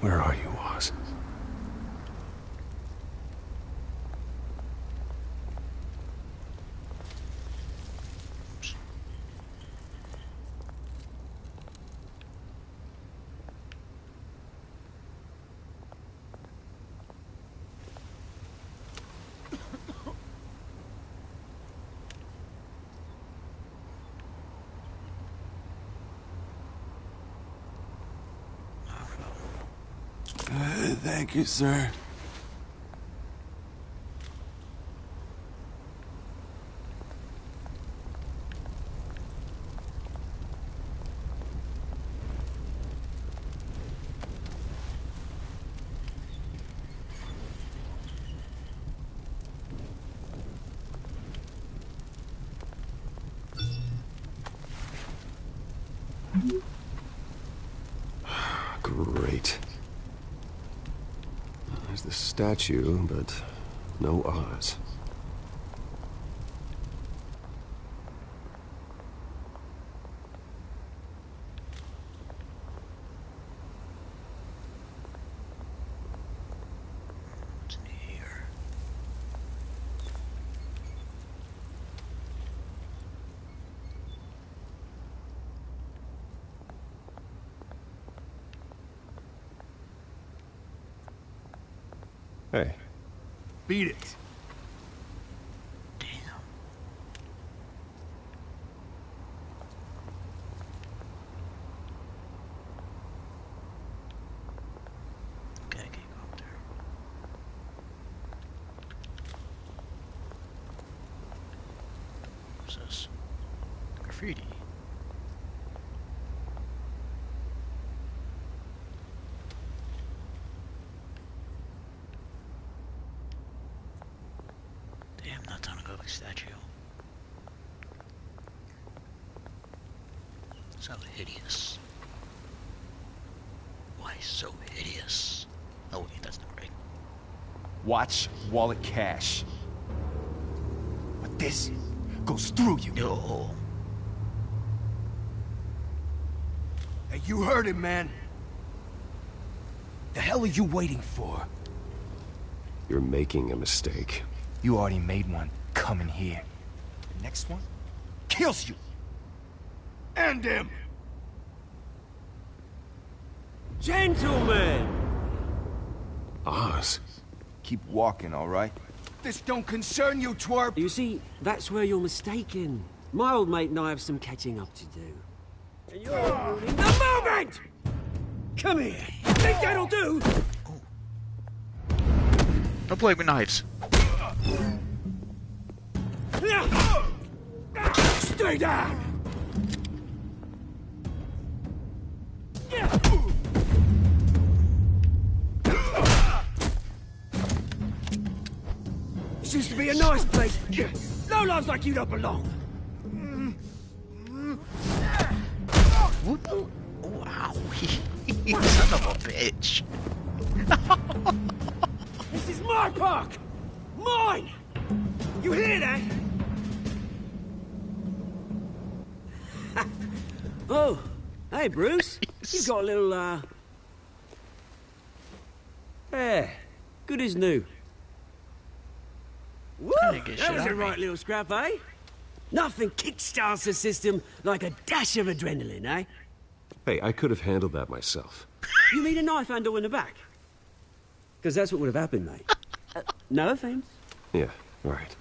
S7: Where are you, Oz?
S17: Thank you, sir.
S7: Great. There's the statue, but no Oz. Hey.
S2: Beat it.
S1: Graffiti. Damn, that's on a Gothic statue. So hideous. Why so hideous? Oh wait, that's not right.
S2: Watch wallet cash. But this goes through you.
S1: No.
S2: Hey, you heard it, man. The hell are you waiting for?
S7: You're making a mistake.
S2: You already made one coming here. The next one kills you. And him.
S17: Gentlemen!
S7: Oz.
S2: Keep walking, all right? This don't concern you, twerp.
S17: You see, that's where you're mistaken. My old mate and I have some catching up to do. And you're ruining the moment! Come here. Think that'll do?
S1: Don't play with knives.
S17: Stay down! This used to be a nice place. No lives like you don't belong.
S1: Wow, son of a bitch.
S17: This is my park! Mine! You hear that? Oh, hey Bruce. You've got a little, yeah, good as new. Woo! That was a right little scrap, eh? Nothing kickstarts the system like a dash of adrenaline, eh?
S7: Hey, I could have handled that myself.
S17: You mean a knife handle in the back? Because that's what would have happened, mate. No offense.
S7: Yeah, right.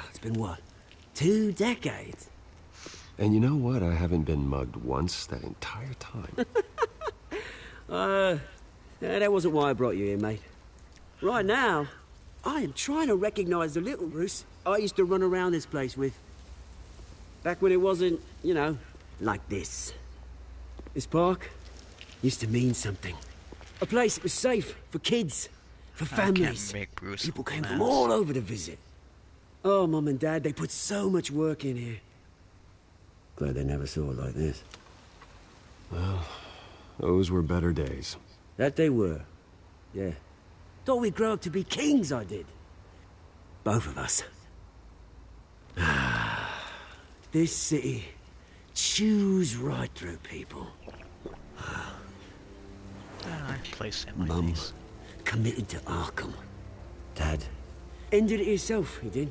S17: It's been what? 2 decades?
S7: And you know what? I haven't been mugged once that entire time.
S17: That wasn't why I brought you here, mate. Right now, I am trying to recognize the little Bruce I used to run around this place with. Back when it wasn't, you know, like this. This park used to mean something. A place that was safe for kids, for families. People came from all over to visit. Oh, Mum and Dad, they put so much work in here. Glad they never saw it like this.
S7: Well, those were better days.
S17: That they were. Yeah. Thought we'd grow up to be kings, I did. Both of us. This city chews right through people. Mum committed to Arkham. Dad ended it himself, he did.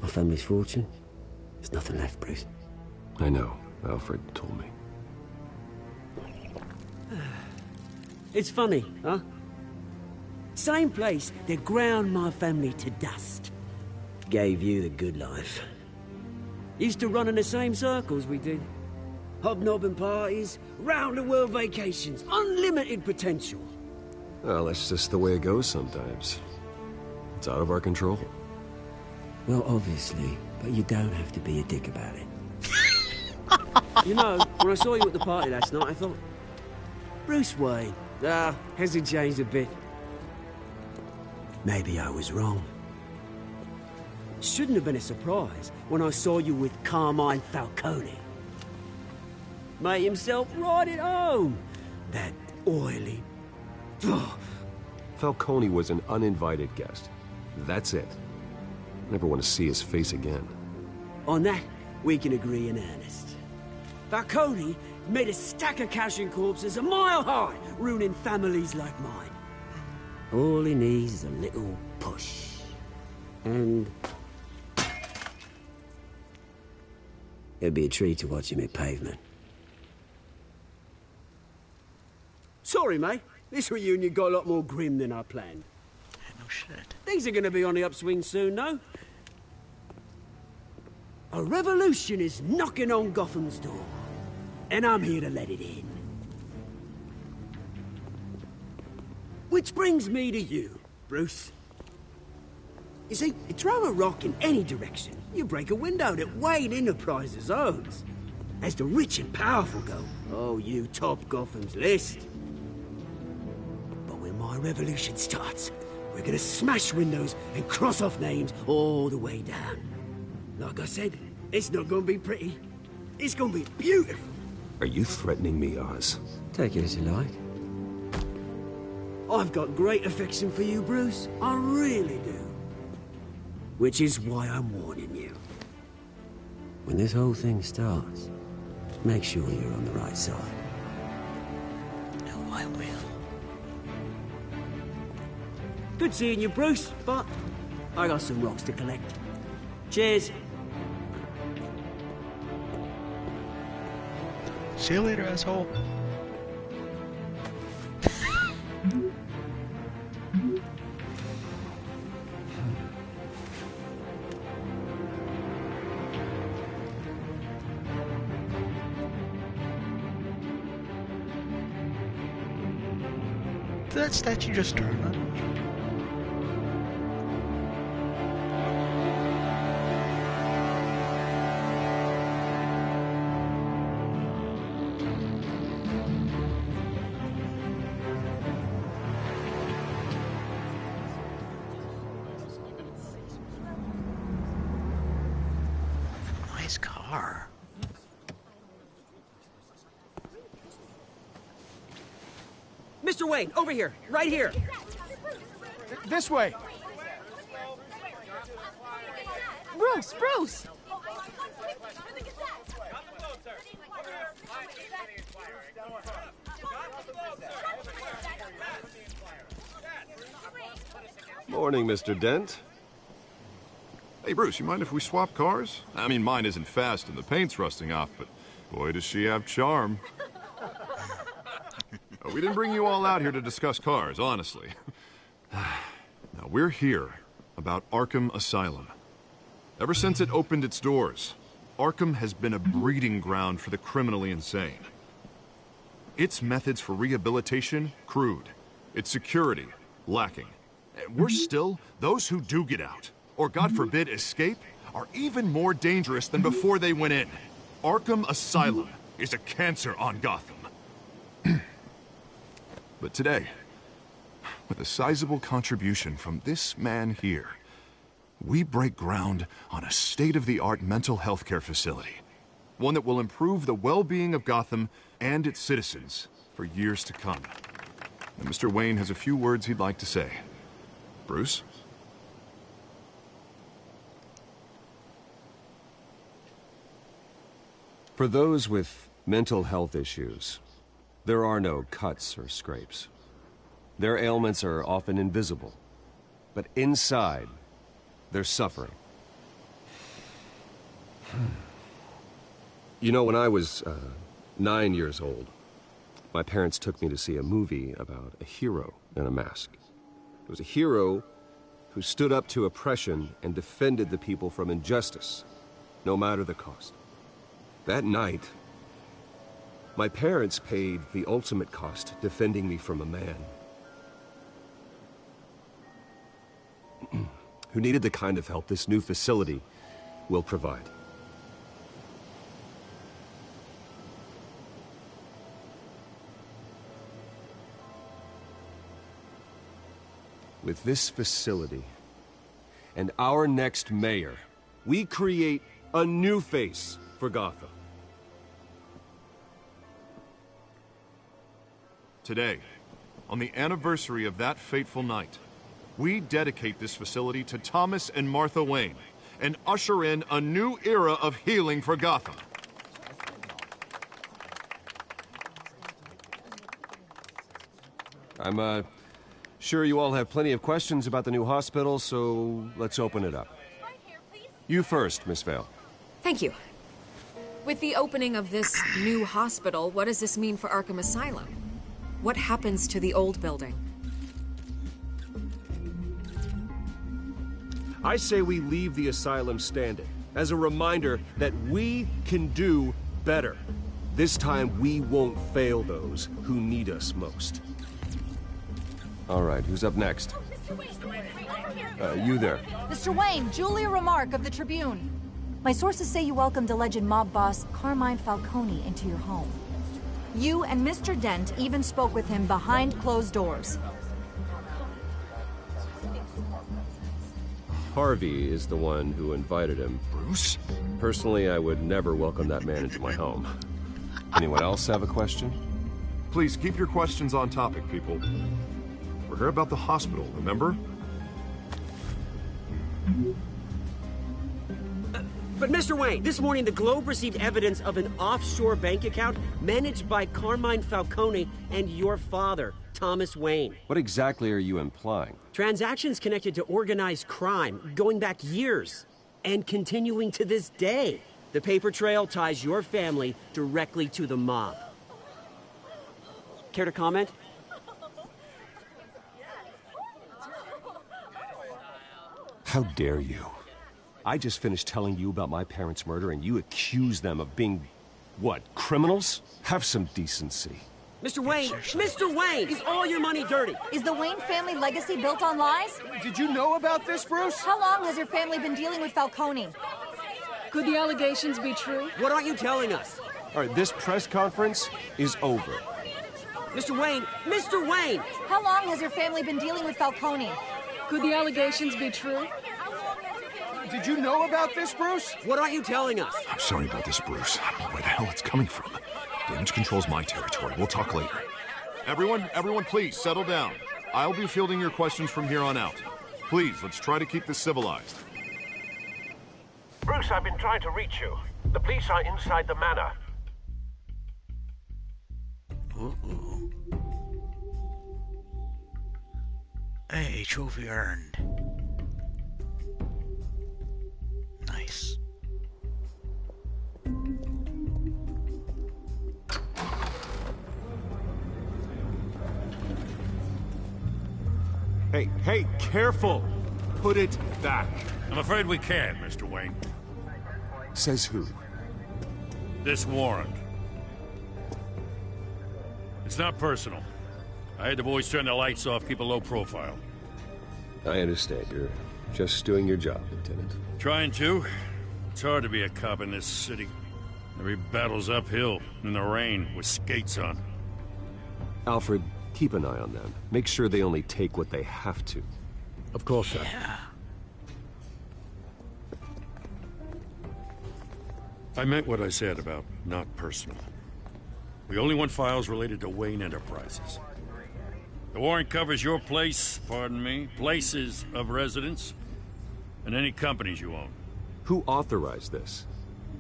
S17: My family's fortune. There's nothing left, Bruce.
S7: I know. Alfred told me.
S17: It's funny, huh? Same place that ground my family to dust. Gave you the good life. Used to run in the same circles we did. Hobnobbing parties, round-the-world vacations, unlimited potential.
S7: Well, that's just the way it goes sometimes. It's out of our control.
S17: Well, obviously, but you don't have to be a dick about it. You know, when I saw you at the party last night, I thought, Bruce Wayne. Hasn't changed a bit. Maybe I was wrong. Shouldn't have been a surprise when I saw you with Carmine Falcone. Made himself right at home. That oily...
S7: Falcone was an uninvited guest. That's it. Never want to see his face again.
S17: On that, we can agree in earnest. Falcone made a stack of cashing corpses a mile high, ruining families like mine. All he needs is a little push. And... it'd be a treat to watch him hit pavement. Sorry, mate. This reunion got a lot more grim than I planned.
S1: No shit.
S17: Things are gonna be on the upswing soon, though. A revolution is knocking on Gotham's door. And I'm here to let it in. Which brings me to you, Bruce. You see, you throw a rock in any direction, you break a window that Wayne Enterprises owns. As the rich and powerful go, oh, you top Gotham's list. But when my revolution starts, we're gonna smash windows and cross off names all the way down. Like I said, it's not gonna be pretty. It's gonna be beautiful.
S7: Are you threatening me, Oz?
S17: Take it as you like. I've got great affection for you, Bruce. I really do. Which is why I'm warning you. When this whole thing starts, make sure you're on the right side.
S1: No, I will.
S17: Good seeing you, Bruce, but I got some rocks to collect. Cheers.
S1: See you later, asshole. Did that statue just turn on? Nice car.
S17: Mr. Wayne, over here, right here.
S2: This way.
S18: Bruce!
S7: Morning, Mr. Dent.
S9: Hey, Bruce, you mind if we swap cars? I mean, mine isn't fast and the paint's rusting off, but boy, does she have charm. We didn't bring you all out here to discuss cars, honestly. Now, we're here about Arkham Asylum. Ever since it opened its doors, Arkham has been a breeding ground for the criminally insane. Its methods for rehabilitation, crude. Its security, lacking. Worse still, those who do get out, or God forbid escape, are even more dangerous than before they went in. Arkham Asylum is a cancer on Gotham. But today, with a sizable contribution from this man here, we break ground on a state-of-the-art mental health care facility. One that will improve the well-being of Gotham and its citizens for years to come. And Mr. Wayne has a few words he'd like to say. Bruce?
S7: For those with mental health issues, there are no cuts or scrapes. Their ailments are often invisible, but inside, they're suffering. You know, when I was 9 years old, my parents took me to see a movie about a hero in a mask. It was a hero who stood up to oppression and defended the people from injustice, no matter the cost. That night, my parents paid the ultimate cost defending me from a man who needed the kind of help this new facility will provide. With this facility and our next mayor, we create a new face for Gotham.
S9: Today, on the anniversary of that fateful night, we dedicate this facility to Thomas and Martha Wayne and usher in a new era of healing for Gotham.
S7: I'm sure you all have plenty of questions about the new hospital, so let's open it up. You first, Miss Vale.
S12: Thank you. With the opening of this new hospital, what does this mean for Arkham Asylum? What happens to the old building?
S18: I say we leave the asylum standing, as a reminder that we can do better. This time, we won't fail those who need us most.
S7: All right, who's up next? You there.
S19: Mr. Wayne, Julia Remark of the Tribune. My sources say you welcomed alleged mob boss Carmine Falcone into your home. You and Mr. Dent even spoke with him behind closed doors.
S7: Harvey is the one who invited him.
S2: Bruce?
S7: Personally, I would never welcome that man into my home. Anyone else have a question?
S9: Please keep your questions on topic, people. We're here about the hospital, remember?
S17: But Mr. Wayne, this morning the Globe received evidence of an offshore bank account managed by Carmine Falcone and your father, Thomas Wayne.
S7: What exactly are you implying?
S17: Transactions connected to organized crime going back years and continuing to this day. The paper trail ties your family directly to the mob. Care to comment?
S7: How dare you? I just finished telling you about my parents' murder and you accuse them of being, what, criminals? Have some decency.
S17: Mr. Wayne, is all your money dirty?
S19: Is the Wayne family legacy built on lies?
S2: Did you know about this, Bruce?
S19: How long has your family been dealing with Falcone?
S20: Could the allegations be true?
S17: What aren't you telling us?
S7: All right, this press conference is over.
S17: Mr. Wayne!
S19: How long has your family been dealing with Falcone?
S20: Could the allegations be true?
S2: Did you know about this, Bruce?
S17: What aren't you telling us?
S21: I'm sorry about this, Bruce. I don't know where the hell it's coming from. Damage control's my territory. We'll talk later.
S9: Everyone, please, settle down. I'll be fielding your questions from here on out. Please, let's try to keep this civilized.
S22: Bruce, I've been trying to reach you. The police are inside the manor.
S1: Ooh. Hey, trophy earned. Nice.
S18: Hey, careful! Put it back.
S13: I'm afraid we can't, Mr. Wayne.
S7: Says who?
S13: This warrant. It's not personal. I had the boys turn the lights off, keep a low profile.
S7: I understand. You're just doing your job, Lieutenant.
S13: Trying to. It's hard to be a cop in this city. Every battle's uphill, in the rain, with skates on.
S7: Alfred, keep an eye on them. Make sure they only take what they have to.
S6: Of course, sir.
S1: Yeah.
S13: I meant what I said about not personal. We only want files related to Wayne Enterprises. The warrant covers your place, pardon me, places of residence, and any companies you own.
S7: Who authorized this?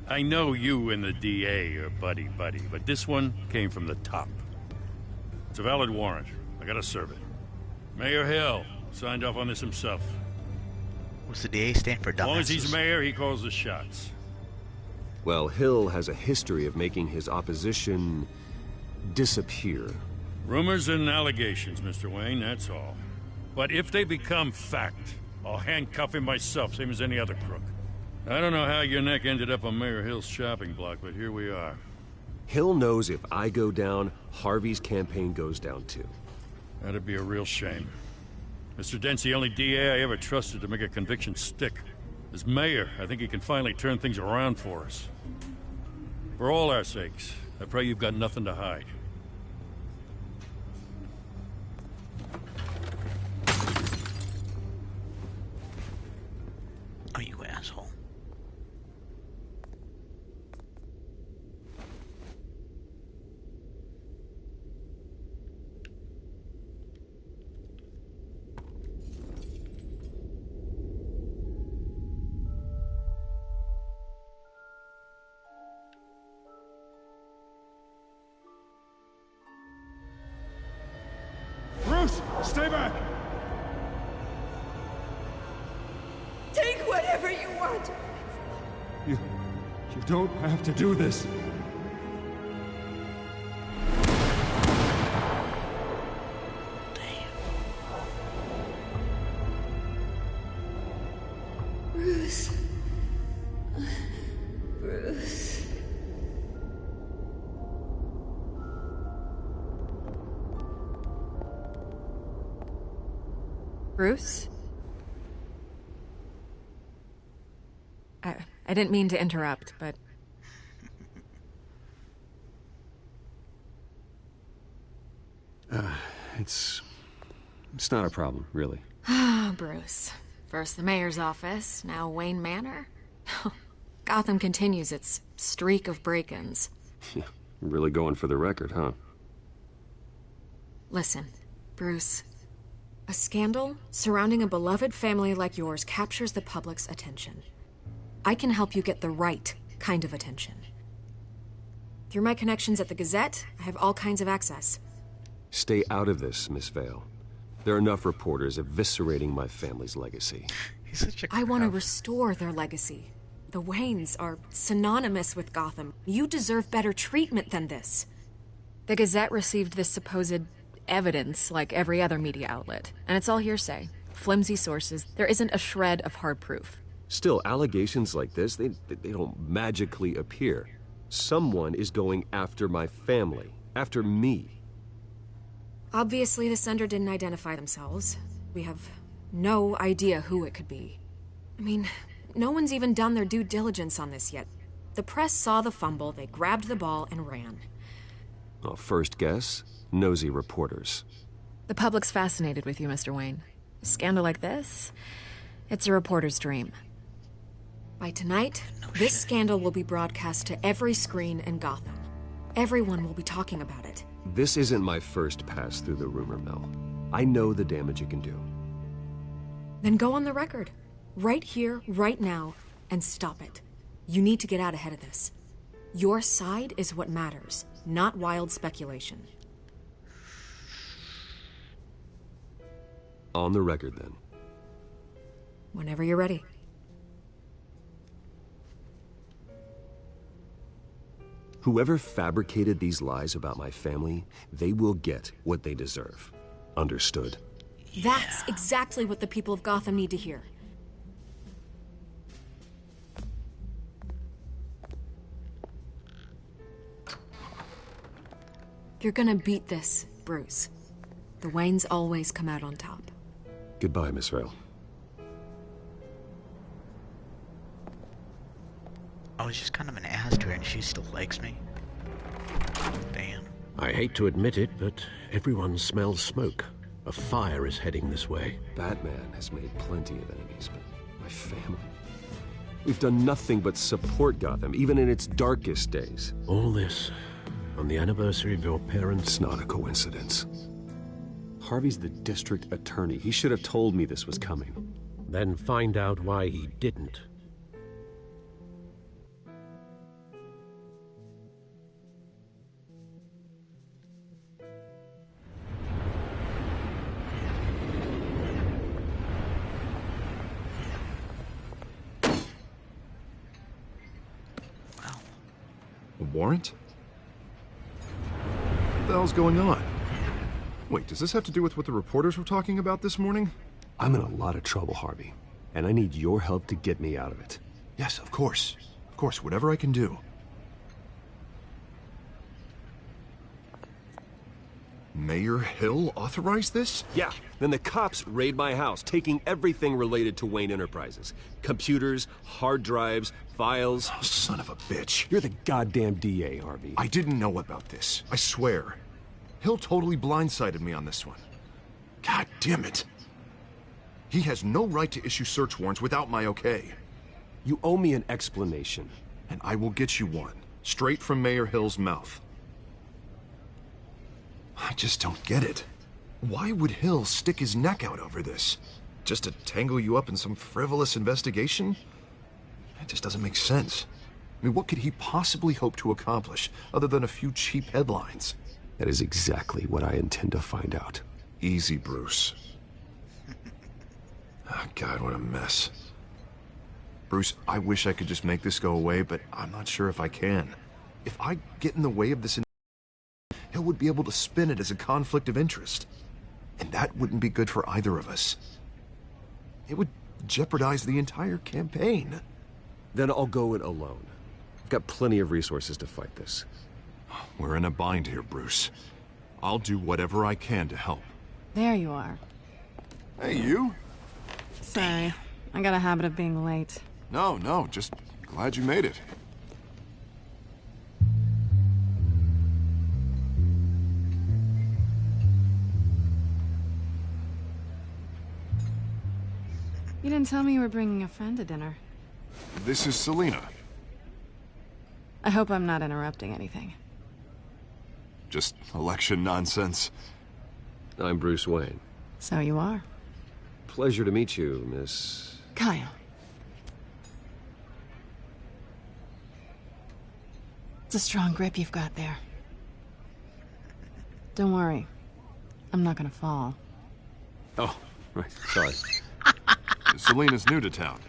S13: I know you and the DA are buddy-buddy, but this one came from the top. It's a valid warrant. I gotta serve it. Mayor Hill signed off on this himself.
S1: What's the DA stand for?
S13: As long as he's mayor, he calls the shots.
S7: Well, Hill has a history of making his opposition disappear.
S13: Rumors and allegations, Mr. Wayne, that's all. But if they become fact, I'll handcuff him myself, same as any other crook. I don't know how your neck ended up on Mayor Hill's shopping block, but here we are.
S7: Hill knows if I go down, Harvey's campaign goes down too.
S13: That'd be a real shame. Mr. Dent's the only DA I ever trusted to make a conviction stick. As mayor, I think he can finally turn things around for us. For all our sakes, I pray you've got nothing to hide.
S1: Oh, you asshole.
S2: Bruce, stay back!
S10: Take whatever you want.
S2: You don't have to do this.
S12: Bruce? I didn't mean to interrupt, but...
S7: It's not a problem, really.
S12: Ah, Bruce. First the mayor's office, now Wayne Manor. Gotham continues its streak of break-ins.
S7: Yeah, really going for the record, huh?
S12: Listen, Bruce. A scandal surrounding a beloved family like yours captures the public's attention. I can help you get the right kind of attention. Through my connections at the Gazette, I have all kinds of access.
S7: Stay out of this, Miss Vale. There are enough reporters eviscerating my family's legacy.
S12: I want to restore their legacy. The Waynes are synonymous with Gotham. You deserve better treatment than this. The Gazette received this supposed evidence like every other media outlet, and it's all hearsay. Flimsy sources. There isn't a shred of hard proof.
S7: Still, allegations like this, they don't magically appear. Someone is going after my family, after me.
S12: Obviously, the sender didn't identify themselves. We have no idea who it could be. I mean, no one's even done their due diligence on this yet. The press saw the fumble, they grabbed the ball and ran.
S7: Well, first guess, nosy reporters.
S12: The public's fascinated with you, Mr. Wayne. A scandal like this, it's a reporter's dream. By tonight, this scandal will be broadcast to every screen in Gotham. Everyone will be talking about it.
S7: This isn't my first pass through the rumor mill. I know the damage it can do.
S12: Then go on the record. Right here, right now, and stop it. You need to get out ahead of this. Your side is what matters, not wild speculation.
S7: On the record, then.
S12: Whenever you're ready.
S7: Whoever fabricated these lies about my family, they will get what they deserve. Understood?
S12: That's exactly what the people of Gotham need to hear. You're gonna beat this, Bruce. The Waynes always come out on top.
S7: Goodbye, Miss Vale.
S1: I was just kind of an ass to her and she still likes me. Damn.
S6: I hate to admit it, but everyone smells smoke. A fire is heading this way.
S7: Batman has made plenty of enemies, but my family... We've done nothing but support Gotham, even in its darkest days.
S6: All this on the anniversary of your parents'...
S7: It's not a coincidence. Harvey's the district attorney. He should have told me this was coming.
S6: Then find out why he didn't.
S9: A warrant? What the hell's going on? Wait, does this have to do with what the reporters were talking about this morning?
S7: I'm in a lot of trouble, Harvey, and I need your help to get me out of it.
S9: Yes, of course. Of course, whatever I can do. Mayor Hill authorized this?
S7: Yeah, then the cops raid my house, taking everything related to Wayne Enterprises. Computers, hard drives, files.
S9: Oh, son of a bitch.
S7: You're the goddamn DA, Harvey.
S9: I didn't know about this. I swear. Hill totally blindsided me on this one. God damn it. He has no right to issue search warrants without my okay.
S7: You owe me an explanation.
S9: And I will get you one, straight from Mayor Hill's mouth. I just don't get it. Why would Hill stick his neck out over this? Just to tangle you up in some frivolous investigation? It just doesn't make sense. I mean, what could he possibly hope to accomplish other than a few cheap headlines?
S7: That is exactly what I intend to find out.
S9: Easy, Bruce. Oh, God, what a mess. Bruce, I wish I could just make this go away, but I'm not sure if I can. If I get in the way of this, Hill would be able to spin it as a conflict of interest. And that wouldn't be good for either of us. It would jeopardize the entire campaign.
S7: Then I'll go it alone. I've got plenty of resources to fight this.
S9: We're in a bind here, Bruce. I'll do whatever I can to help.
S8: There you are.
S9: Hey, you?
S8: Sorry. I got a habit of being late.
S9: No, just glad you made it.
S8: You didn't tell me you were bringing a friend to dinner.
S9: This is Selina.
S8: I hope I'm not interrupting anything.
S9: Just election nonsense.
S7: I'm Bruce Wayne.
S8: So you are.
S7: Pleasure to meet you, Miss...
S8: Kyle. It's a strong grip you've got there. Don't worry. I'm not gonna fall.
S7: Oh, right. Sorry.
S9: Selina's new to town.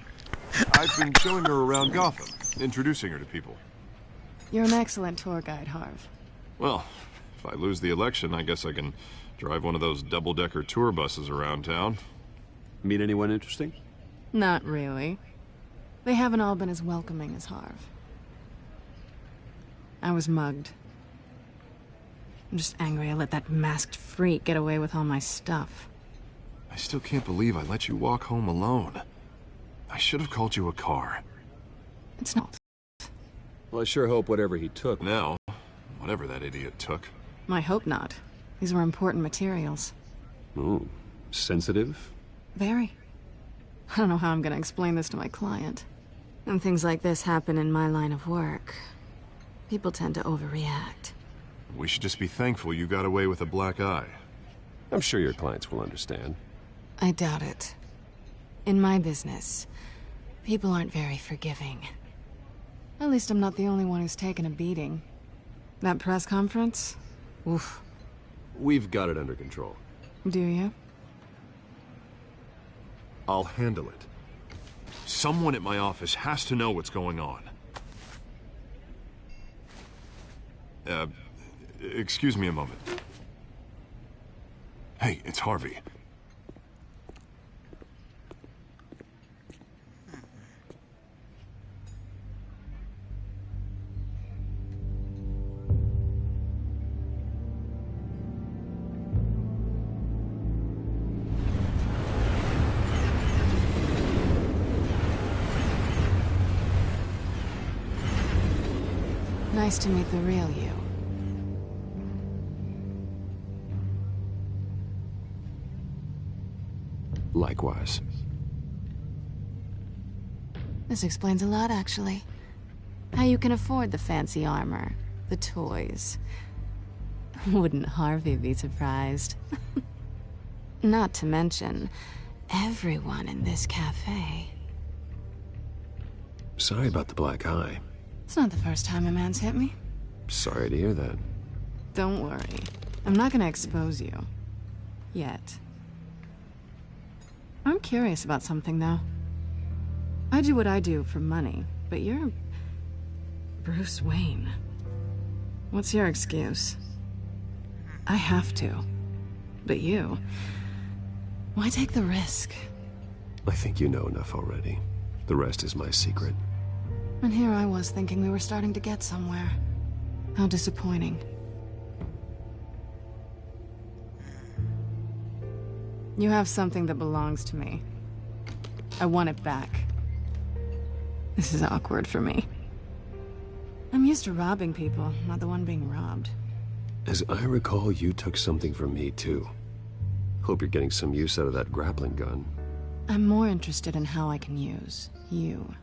S9: I've been showing her around Gotham, introducing her to people.
S8: You're an excellent tour guide, Harv.
S9: Well, if I lose the election, I guess I can drive one of those double-decker tour buses around town.
S7: Meet anyone interesting?
S8: Not really. They haven't all been as welcoming as Harv. I was mugged. I'm just angry I let that masked freak get away with all my stuff.
S9: I still can't believe I let you walk home alone. I should have called you a car.
S8: It's not.
S7: Well, I sure hope whatever he took...
S9: Now, whatever that idiot took.
S8: I hope not. These were important materials.
S7: Ooh, sensitive?
S8: Very. I don't know how I'm gonna explain this to my client. When things like this happen in my line of work, people tend to overreact.
S9: We should just be thankful you got away with a black eye.
S7: I'm sure your clients will understand.
S8: I doubt it. In my business, people aren't very forgiving. At least I'm not the only one who's taken a beating. That press conference? Oof.
S7: We've got it under control.
S8: Do you?
S9: I'll handle it. Someone at my office has to know what's going on. Excuse me a moment. Hey, it's Harvey.
S8: Nice to meet the real you.
S7: Likewise.
S8: This explains a lot, actually. How you can afford the fancy armor, the toys. Wouldn't Harvey be surprised? Not to mention, everyone in this cafe.
S7: Sorry about the black eye.
S8: It's not the first time a man's hit me.
S7: Sorry to hear that.
S8: Don't worry. I'm not gonna expose you. Yet. I'm curious about something, though. I do what I do for money, but you're... Bruce Wayne. What's your excuse? I have to. But you... Why take the risk?
S7: I think you know enough already. The rest is my secret.
S8: And here I was thinking we were starting to get somewhere. How disappointing. You have something that belongs to me. I want it back. This is awkward for me. I'm used to robbing people, not the one being robbed.
S7: As I recall, you took something from me, too. Hope you're getting some use out of that grappling gun.
S8: I'm more interested in how I can use you.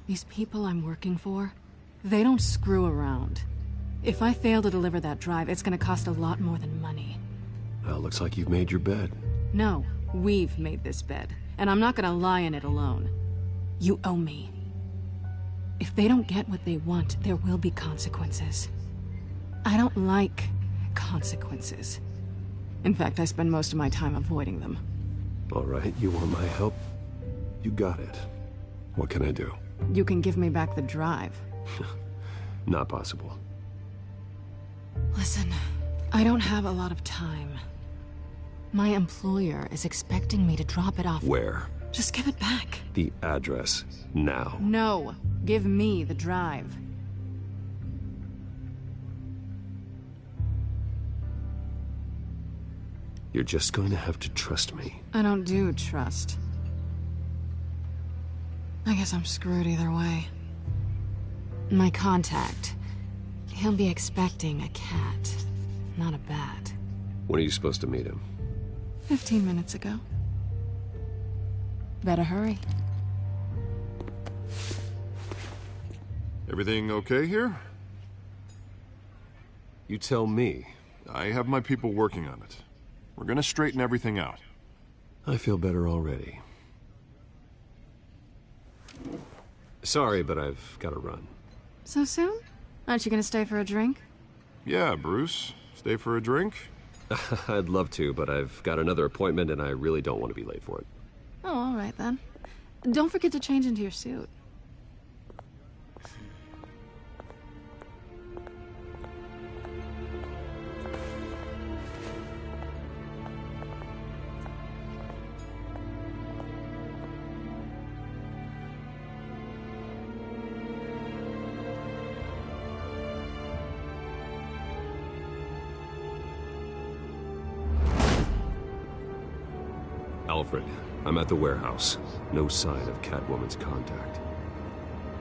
S8: These people I'm working for, they don't screw around. If I fail to deliver that drive, it's gonna cost a lot more than money.
S7: Well, looks like you've made your bed.
S8: No, we've made this bed, and I'm not gonna lie in it alone. You owe me. If they don't get what they want, there will be consequences. I don't like consequences. In fact, I spend most of my time avoiding them.
S7: All right, you want my help? You got it. What can I do?
S8: You can give me back the drive.
S7: Not possible.
S8: Listen, I don't have a lot of time. My employer is expecting me to drop it off.
S7: Where?
S8: Just give it back.
S7: The address, now.
S8: No, give me the drive.
S7: You're just going to have to trust me.
S8: I don't do trust. I guess I'm screwed either way. My contact. He'll be expecting a cat, not a bat.
S7: When are you supposed to meet him?
S8: 15 minutes ago. Better hurry.
S9: Everything okay here?
S7: You tell me.
S9: I have my people working on it. We're gonna straighten everything out.
S7: I feel better already. Sorry, but I've got to run.
S8: So soon? Aren't you gonna stay for a drink?
S9: Yeah, Bruce. Stay for a drink?
S7: I'd love to, but I've got another appointment and I really don't want to be late for it.
S8: Oh, all right then. Don't forget to change into your suit.
S7: Alfred, I'm at the warehouse. No sign of Catwoman's contact.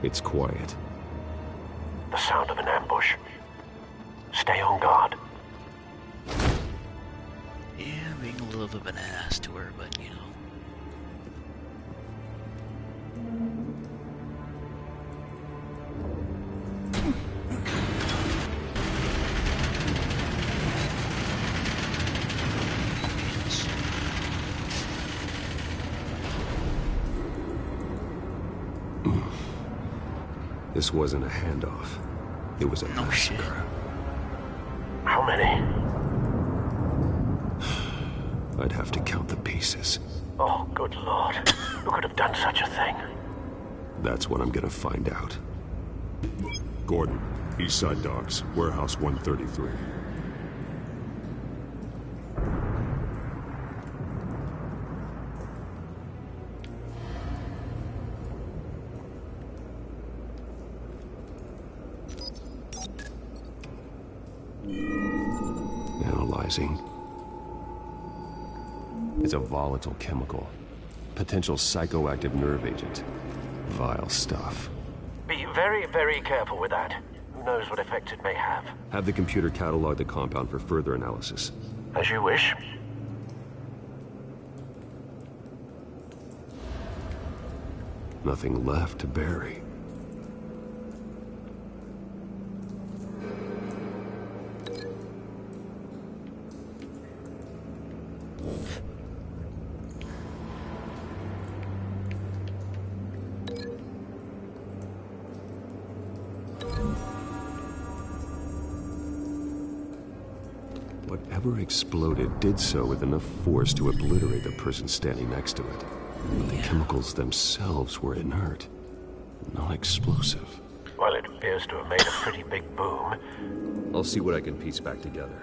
S7: It's quiet.
S22: The sound of an ambush. Stay on guard.
S1: Yeah, being a little bit of an ass to her, but you know.
S7: This wasn't a handoff. It was a massacre.
S22: How many?
S7: I'd have to count the pieces.
S22: Oh, good lord. Who could have done such a thing?
S7: That's what I'm gonna find out.
S21: Gordon, Eastside Docks, Warehouse 133.
S7: Analyzing. It's a volatile chemical. Potential psychoactive nerve agent. Vile stuff.
S22: Be very, very careful with that. Who knows what effect it may have.
S7: Have the computer catalog the compound for further analysis.
S22: As you wish.
S7: Nothing left to bury. Whatever exploded did so with enough force to obliterate the person standing next to it. But the chemicals themselves were inert, non-explosive.
S22: Well, it appears to have made a pretty big boom.
S7: I'll see what I can piece back together.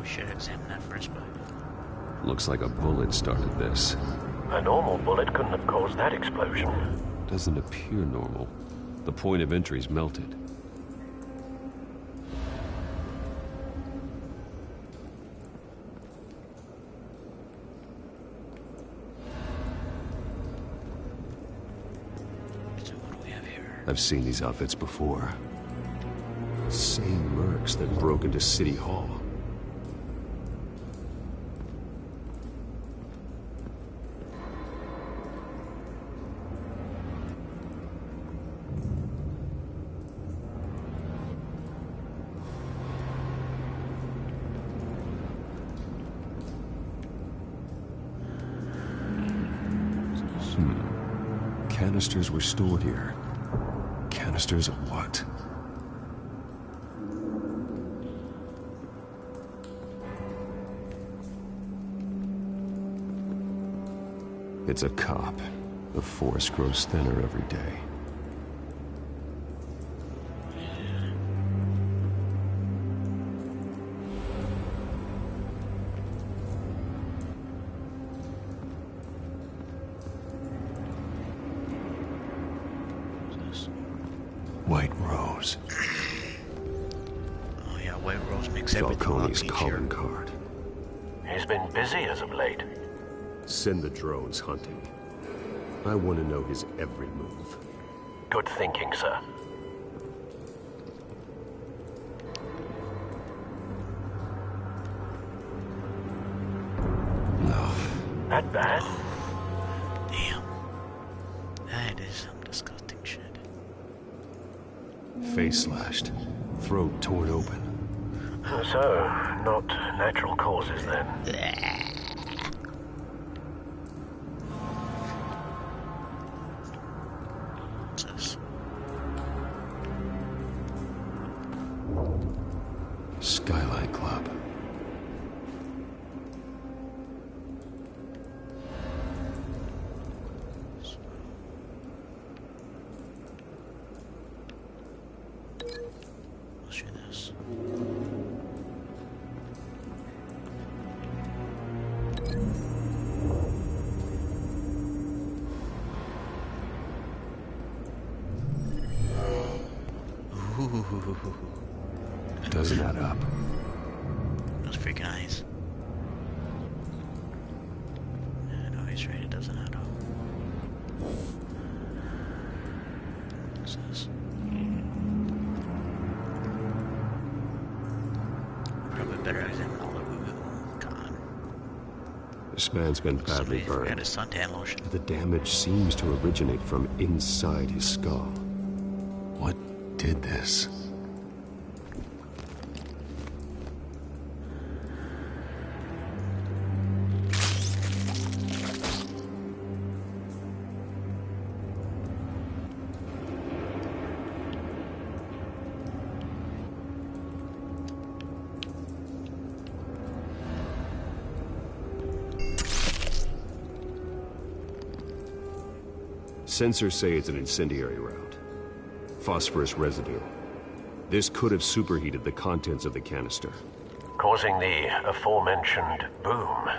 S1: Should examine that first, but
S7: looks like a bullet started this.
S22: A normal bullet couldn't have caused that explosion.
S7: Doesn't appear normal. The point of entry's melted.
S1: So what do we have here?
S7: I've seen these outfits before. Same mercs that broke into City Hall. Canisters were stored here. Canisters of what? It's a cop. The force grows thinner every day. White Rose.
S1: Oh yeah, White Rose makes everything
S7: Falcone's
S1: easier.
S7: calling card.
S22: He's been busy as of late.
S7: Send the drones hunting. I want to know his every move.
S22: Good thinking, sir.
S7: No.
S22: That bad?
S1: Damn. That is some disgusting shit.
S7: Face slashed. Throat torn open.
S22: So, not natural causes then.
S1: What's this?
S7: Skylight Club.
S1: Let's do this. Ooh.
S7: Doesn't add up.
S1: Those freaking eyes. Yeah, no, he's right, it doesn't add up. What's this? Probably better examine all the woo-woo. God.
S7: This man's been badly
S1: Somebody forgot
S7: burned.
S1: his suntan lotion.
S7: The damage seems to originate from inside his skull. What did this? Sensors say it's an incendiary round. Phosphorus residue. This could have superheated the contents of the canister.
S22: Causing the aforementioned boom.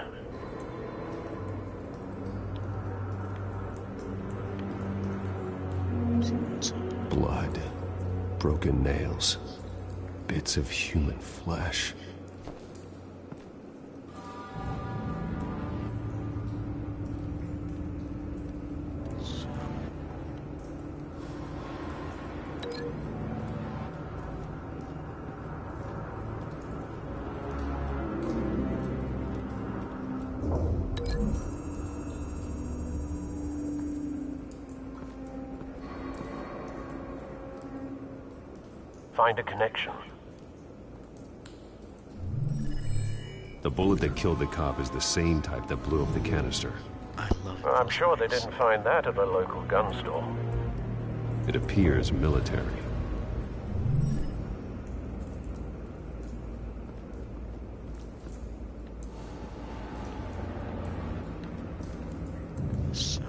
S7: Blood. Broken nails. Bits of human flesh.
S22: Find a connection.
S7: The bullet that killed the cop is the same type that blew up the canister.
S22: I'm sure they didn't find that at the local gun store.
S7: It appears military.
S1: So.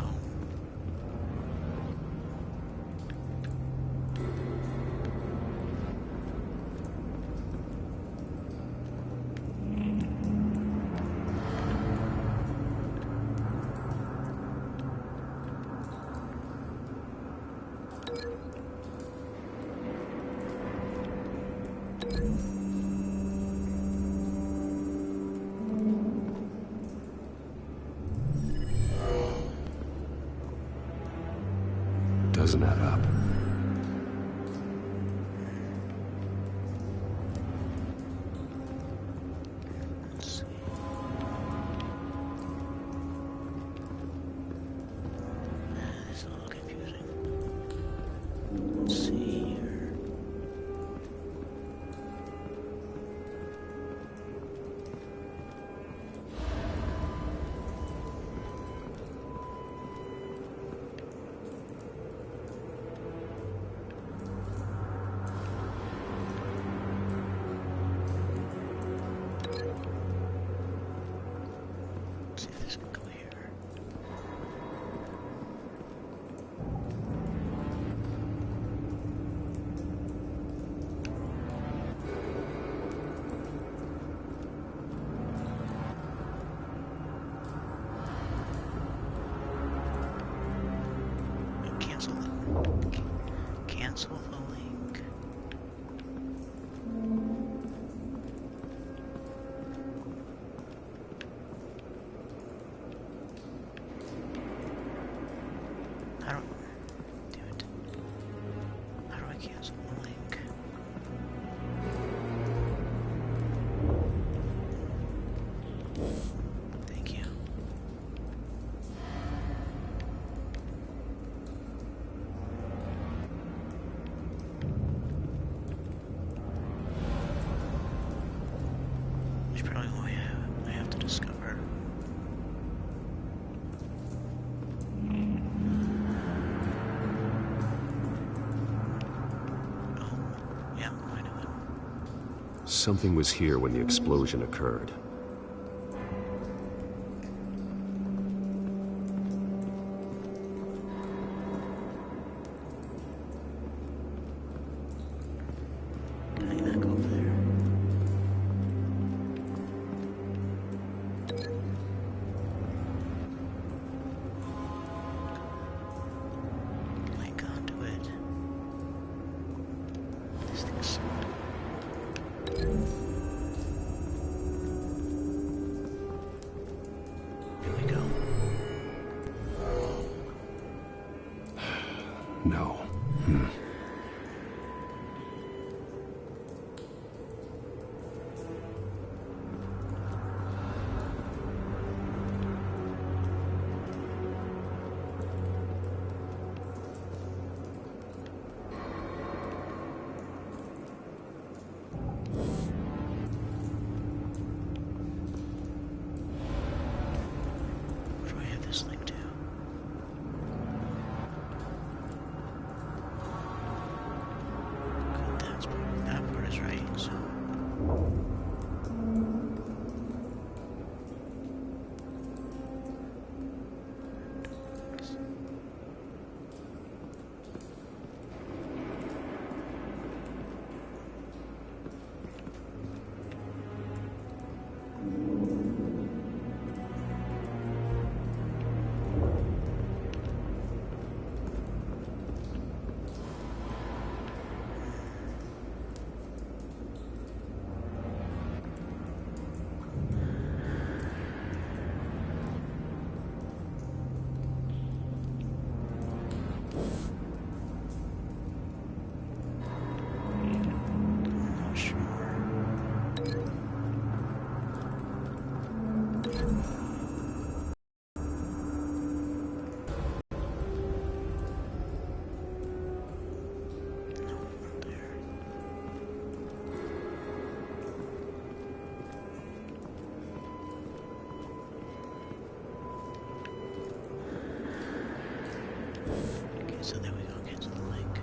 S7: Doesn't add up.
S1: Let's see. This is a little confusing. Let's see here. cancel the link. How do I cancel the link? Thank you. Which probably what I have to discover.
S7: Something was here when the explosion occurred. No.
S1: Where do I have this link to? That part is right, so... So there we go, cancel the link.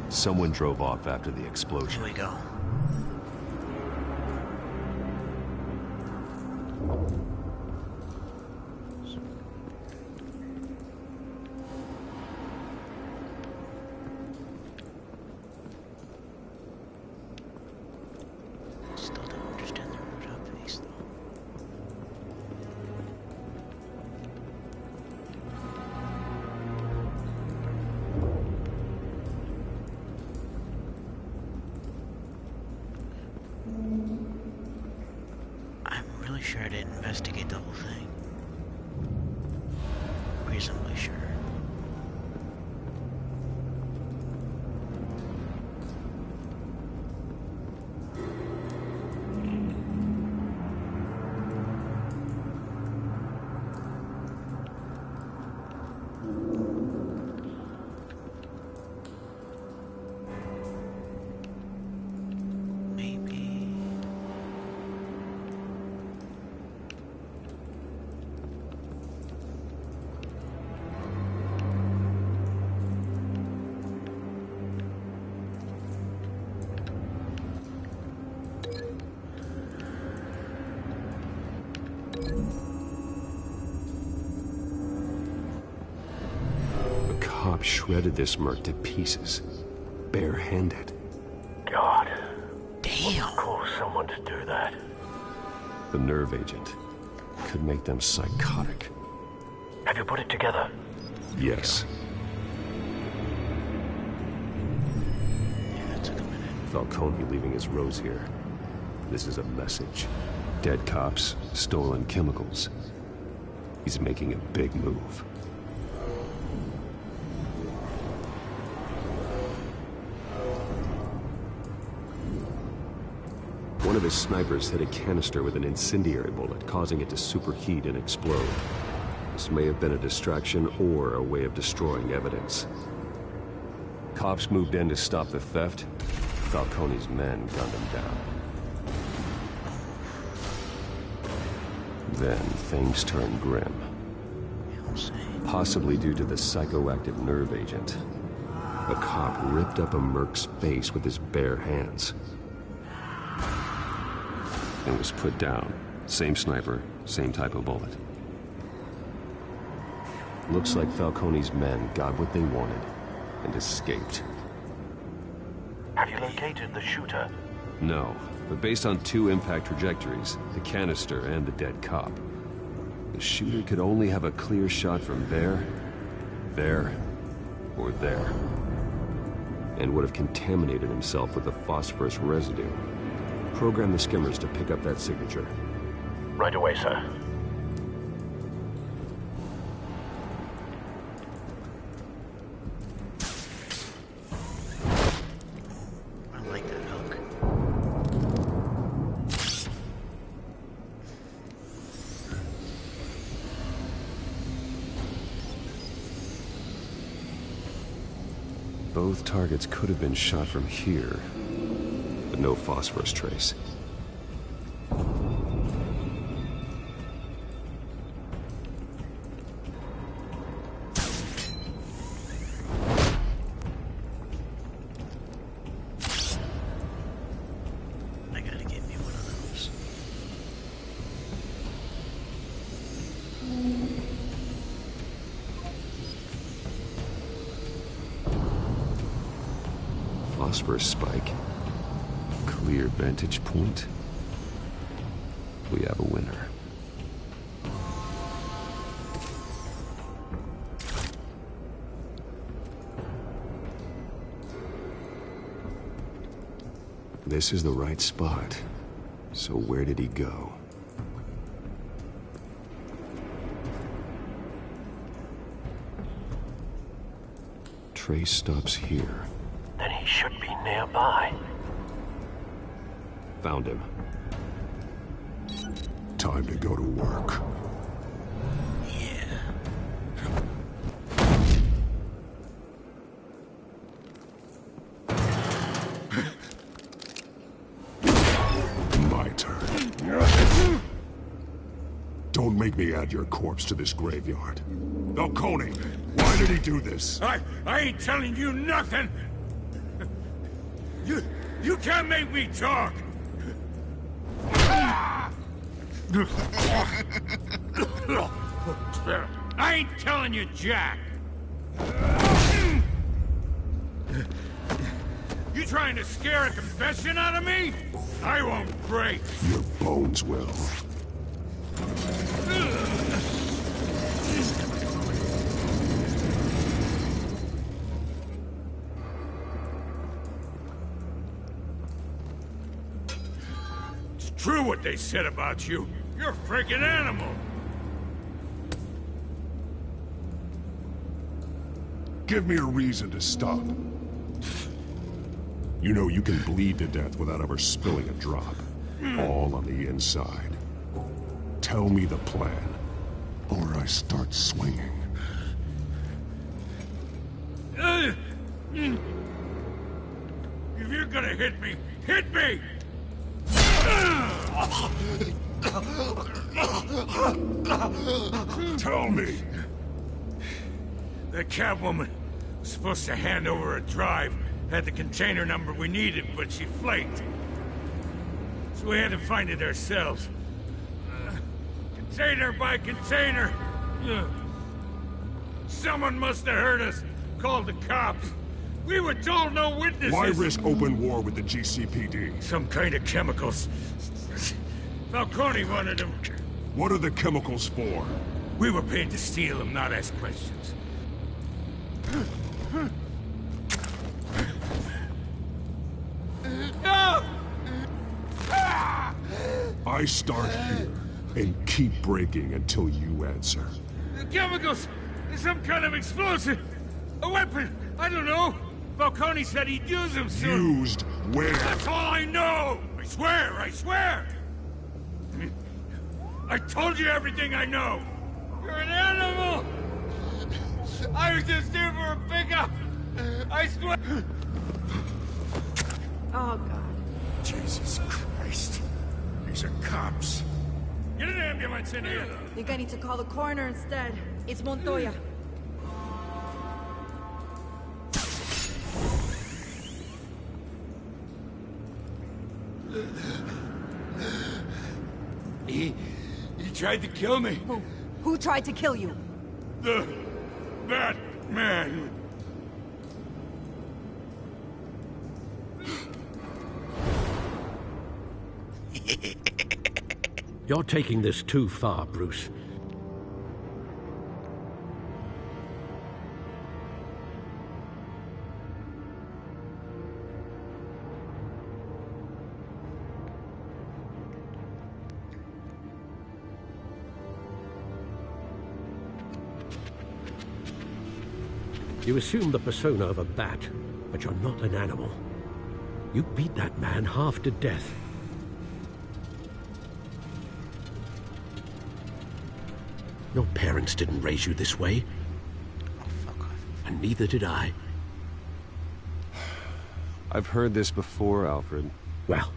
S7: Someone drove off after the explosion.
S1: Here we go. Still don't understand the route up east, though. I'm really sure I didn't investigate the whole thing. Reasonably sure.
S7: shredded this merc to pieces. Barehanded.
S22: God.
S1: Damn.
S22: What caused someone to do that?
S7: The nerve agent could make them psychotic.
S22: Have you put it together?
S7: Yes.
S1: Yeah, that took a minute.
S7: Falcone leaving his rose here. This is a message. Dead cops, stolen chemicals. He's making a big move. One of his snipers hit a canister with an incendiary bullet, causing it to superheat and explode. This may have been a distraction or a way of destroying evidence. Cops moved in to stop the theft. Falcone's men gunned him down. Then things turned grim. Possibly due to the psychoactive nerve agent. A cop ripped up a merc's face with his bare hands. And was put down. Same sniper, same type of bullet. Looks like Falcone's men got what they wanted and escaped.
S22: Have you located the shooter?
S7: No, but based on 2 impact trajectories, the canister and the dead cop, the shooter could only have a clear shot from there, or there, and would have contaminated himself with the phosphorus residue. Program the skimmers to pick up that signature.
S22: Right away, sir.
S1: I like that hook.
S7: Both targets could have been shot from here, but no phosphorus trace.
S1: I gotta get me one of those.
S7: Phosphorus spike. Clear vantage point. We have a winner. This is the right spot. So where did he go? Trace stops here.
S22: Then he should be nearby.
S7: Found him.
S21: Time to go to work. My turn. Don't make me add your corpse to this graveyard. Falcone, why did he do this?
S3: I ain't telling you nothing! You can't make me talk! I ain't telling you, Jack! You trying to scare a confession out of me? I won't break!
S21: Your bones will.
S3: It's true what they said about you. You're a freaking animal!
S21: Give me a reason to stop. You know you can bleed to death without ever spilling a drop. All on the inside. Tell me the plan, or I start swinging.
S3: If you're gonna hit me, hit me!
S21: Tell me!
S3: The Catwoman was supposed to hand over a drive, had the container number we needed, but she flaked. So we had to find it ourselves. Container by container. Someone must have heard us.
S13: called the cops. We were told no witnesses.
S21: Why risk open war with the GCPD?
S13: Some kind of chemicals. Falcone wanted them.
S21: What are the chemicals for?
S13: We were paid to steal them, not ask questions. No!
S21: I start here and keep breaking until you answer.
S13: The chemicals! Some kind of explosive! A weapon! I don't know! Falcone said he'd use them soon!
S21: Used where?
S13: That's all I know! I swear! I swear! I told you everything I know! You're an animal! I was just here for a pickup! I swear!
S19: Oh, God.
S13: Jesus Christ. These are cops. Get an ambulance in here!
S19: I think I need to call the coroner instead. It's Montoya.
S13: He tried to kill me.
S19: Who tried to kill you?
S13: The Batman.
S6: You're taking this too far, Bruce. You assume the persona of a bat, but you're not an animal. You beat that man half to death. Your parents didn't raise you this way.
S1: Oh, fuck off.
S6: And neither did I.
S7: I've heard this before, Alfred.
S6: Well,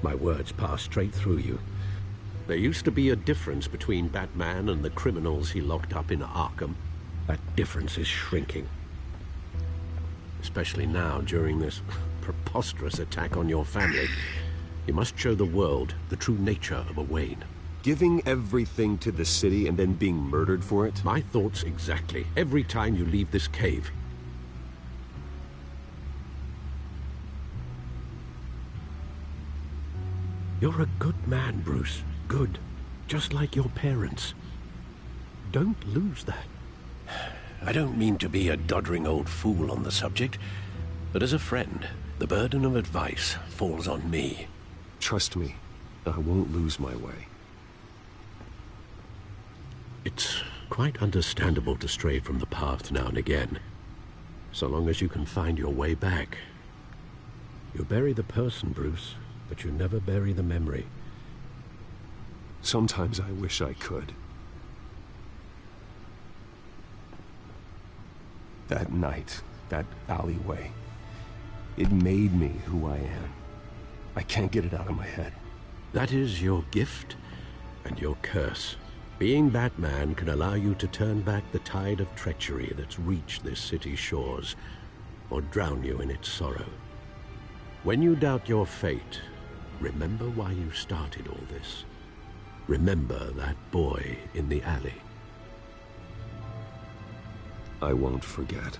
S6: my words pass straight through you. There used to be a difference between Batman and the criminals he locked up in Arkham. That difference is shrinking. Especially now, during this preposterous attack on your family. You must show the world the true nature of a Wayne.
S7: Giving everything to the city and then being murdered for it?
S6: My thoughts exactly. Every time you leave this cave. You're a good man, Bruce. Good. Just like your parents. Don't lose that. I don't mean to be a doddering old fool on the subject, but as a friend, the burden of advice falls on me.
S7: Trust me, I won't lose my way.
S6: It's quite understandable to stray from the path now and again, so long as you can find your way back. You bury the person, Bruce, but you never bury the memory.
S7: Sometimes I wish I could. That night, that alleyway, it made me who I am. I can't get it out of my head.
S6: That is your gift and your curse. Being Batman can allow you to turn back the tide of treachery that's reached this city's shores, or drown you in its sorrow. When you doubt your fate, remember why you started all this. Remember that boy in the alley.
S7: I won't forget.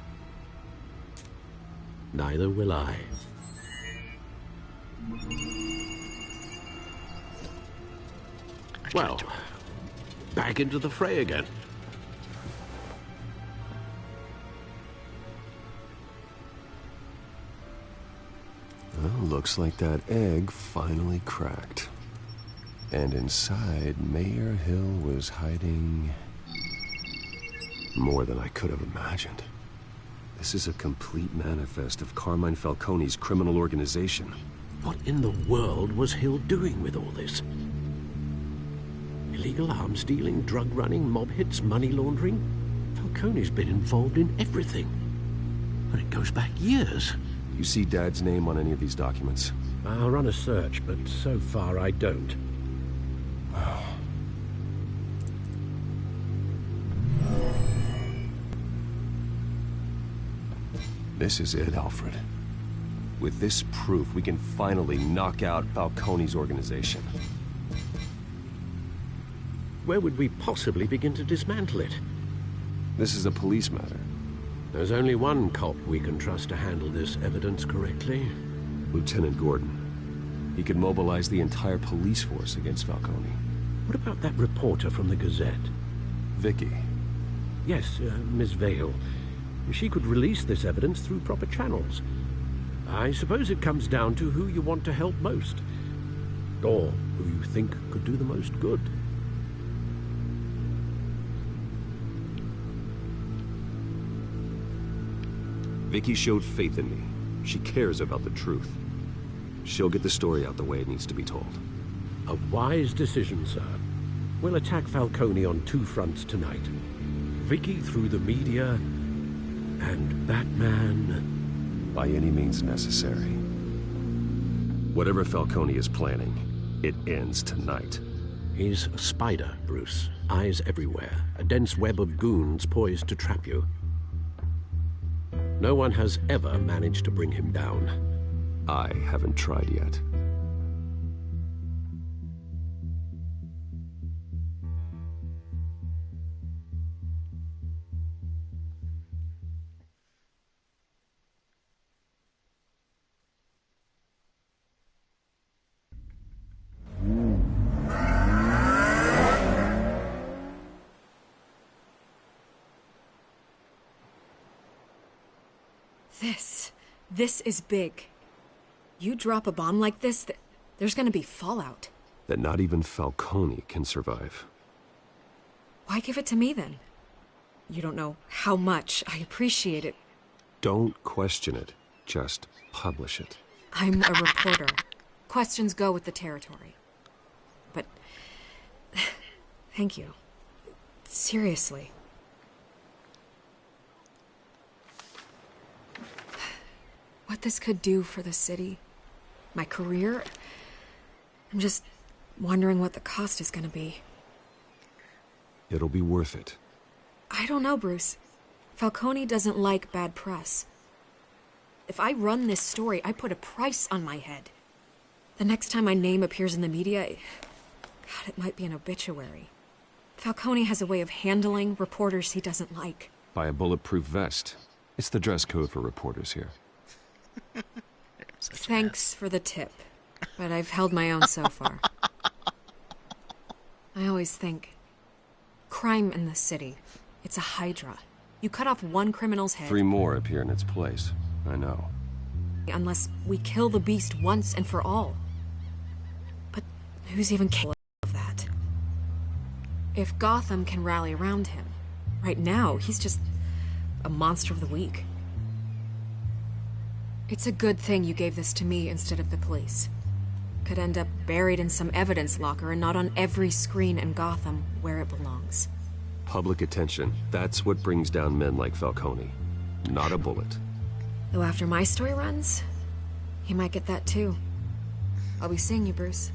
S6: Neither will I. Well, back into the fray again.
S7: Well, looks like that egg finally cracked. And inside, Mayor Hill was hiding more than I could have imagined. This is a complete manifest of Carmine Falcone's criminal organization.
S6: What in the world was Hill doing with all this? Illegal arms dealing, drug running, mob hits, money laundering? Falcone's been involved in everything. And it goes back years.
S7: You see Dad's name on any of these documents?
S6: I'll run a search, but so far I don't.
S7: This is it, Alfred. With this proof, we can finally knock out Falcone's organization.
S6: Where would we possibly begin to dismantle it?
S7: This is a police matter.
S6: There's only one cop we can trust to handle this evidence correctly.
S7: Lieutenant Gordon. He could mobilize the entire police force against Falcone.
S6: What about that reporter from the Gazette?
S7: Vicky.
S6: Yes, Miss Vale. She could release this evidence through proper channels. I suppose it comes down to who you want to help most. Or who you think could do the most good.
S7: Vicky showed faith in me. She cares about the truth. She'll get the story out the way it needs to be told.
S6: A wise decision, sir. We'll attack Falcone on 2 fronts tonight. Vicky through the media, and Batman...
S7: by any means necessary. Whatever Falcone is planning, it ends tonight.
S6: He's a spider, Bruce. Eyes everywhere. A dense web of goons poised to trap you. No one has ever managed to bring him down.
S7: I haven't tried yet.
S12: This is big. You drop a bomb like this, there's gonna be fallout.
S7: That not even Falcone can survive.
S12: Why give it to me then? You don't know how much I appreciate it.
S7: Don't question it. Just publish it.
S12: I'm a reporter. Questions go with the territory. But... thank you. Seriously. What this could do for the city, my career, I'm just wondering what the cost is gonna be.
S7: It'll be worth it.
S12: I don't know, Bruce. Falcone doesn't like bad press. If I run this story, I put a price on my head. The next time my name appears in the media, God, it might be an obituary. Falcone has a way of handling reporters he doesn't like.
S7: Buy a bulletproof vest. It's the dress code for reporters here.
S12: Thanks for the tip, but I've held my own so far. I always think, crime in the city, it's a hydra. You cut off one criminal's head...
S7: 3 more appear in its place. I know.
S12: Unless we kill the beast once and for all. But who's even capable of that? If Gotham can rally around him, right now, he's just a monster of the week. It's a good thing you gave this to me instead of the police. Could end up buried in some evidence locker and not on every screen in Gotham where it belongs.
S7: Public attention. That's what brings down men like Falcone. Not a bullet.
S12: Though after my story runs, he might get that too. I'll be seeing you, Bruce.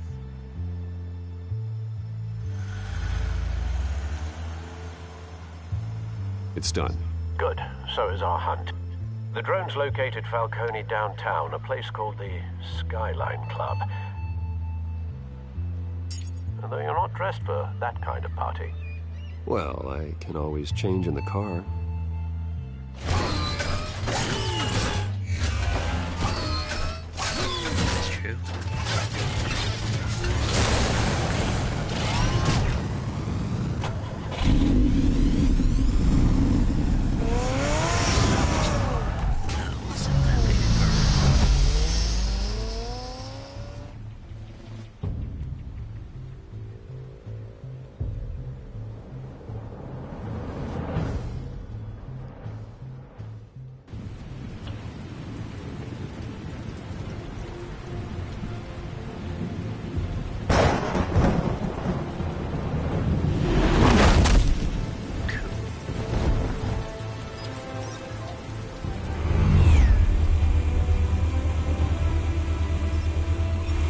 S7: It's done.
S22: Good. So is our hunt. The drones located Falcone downtown, a place called the Skyline Club. Although you're not dressed for that kind of party.
S7: Well, I can always change in the car.
S1: That's true.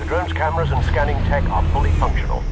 S22: Drone's cameras and scanning tech are fully functional.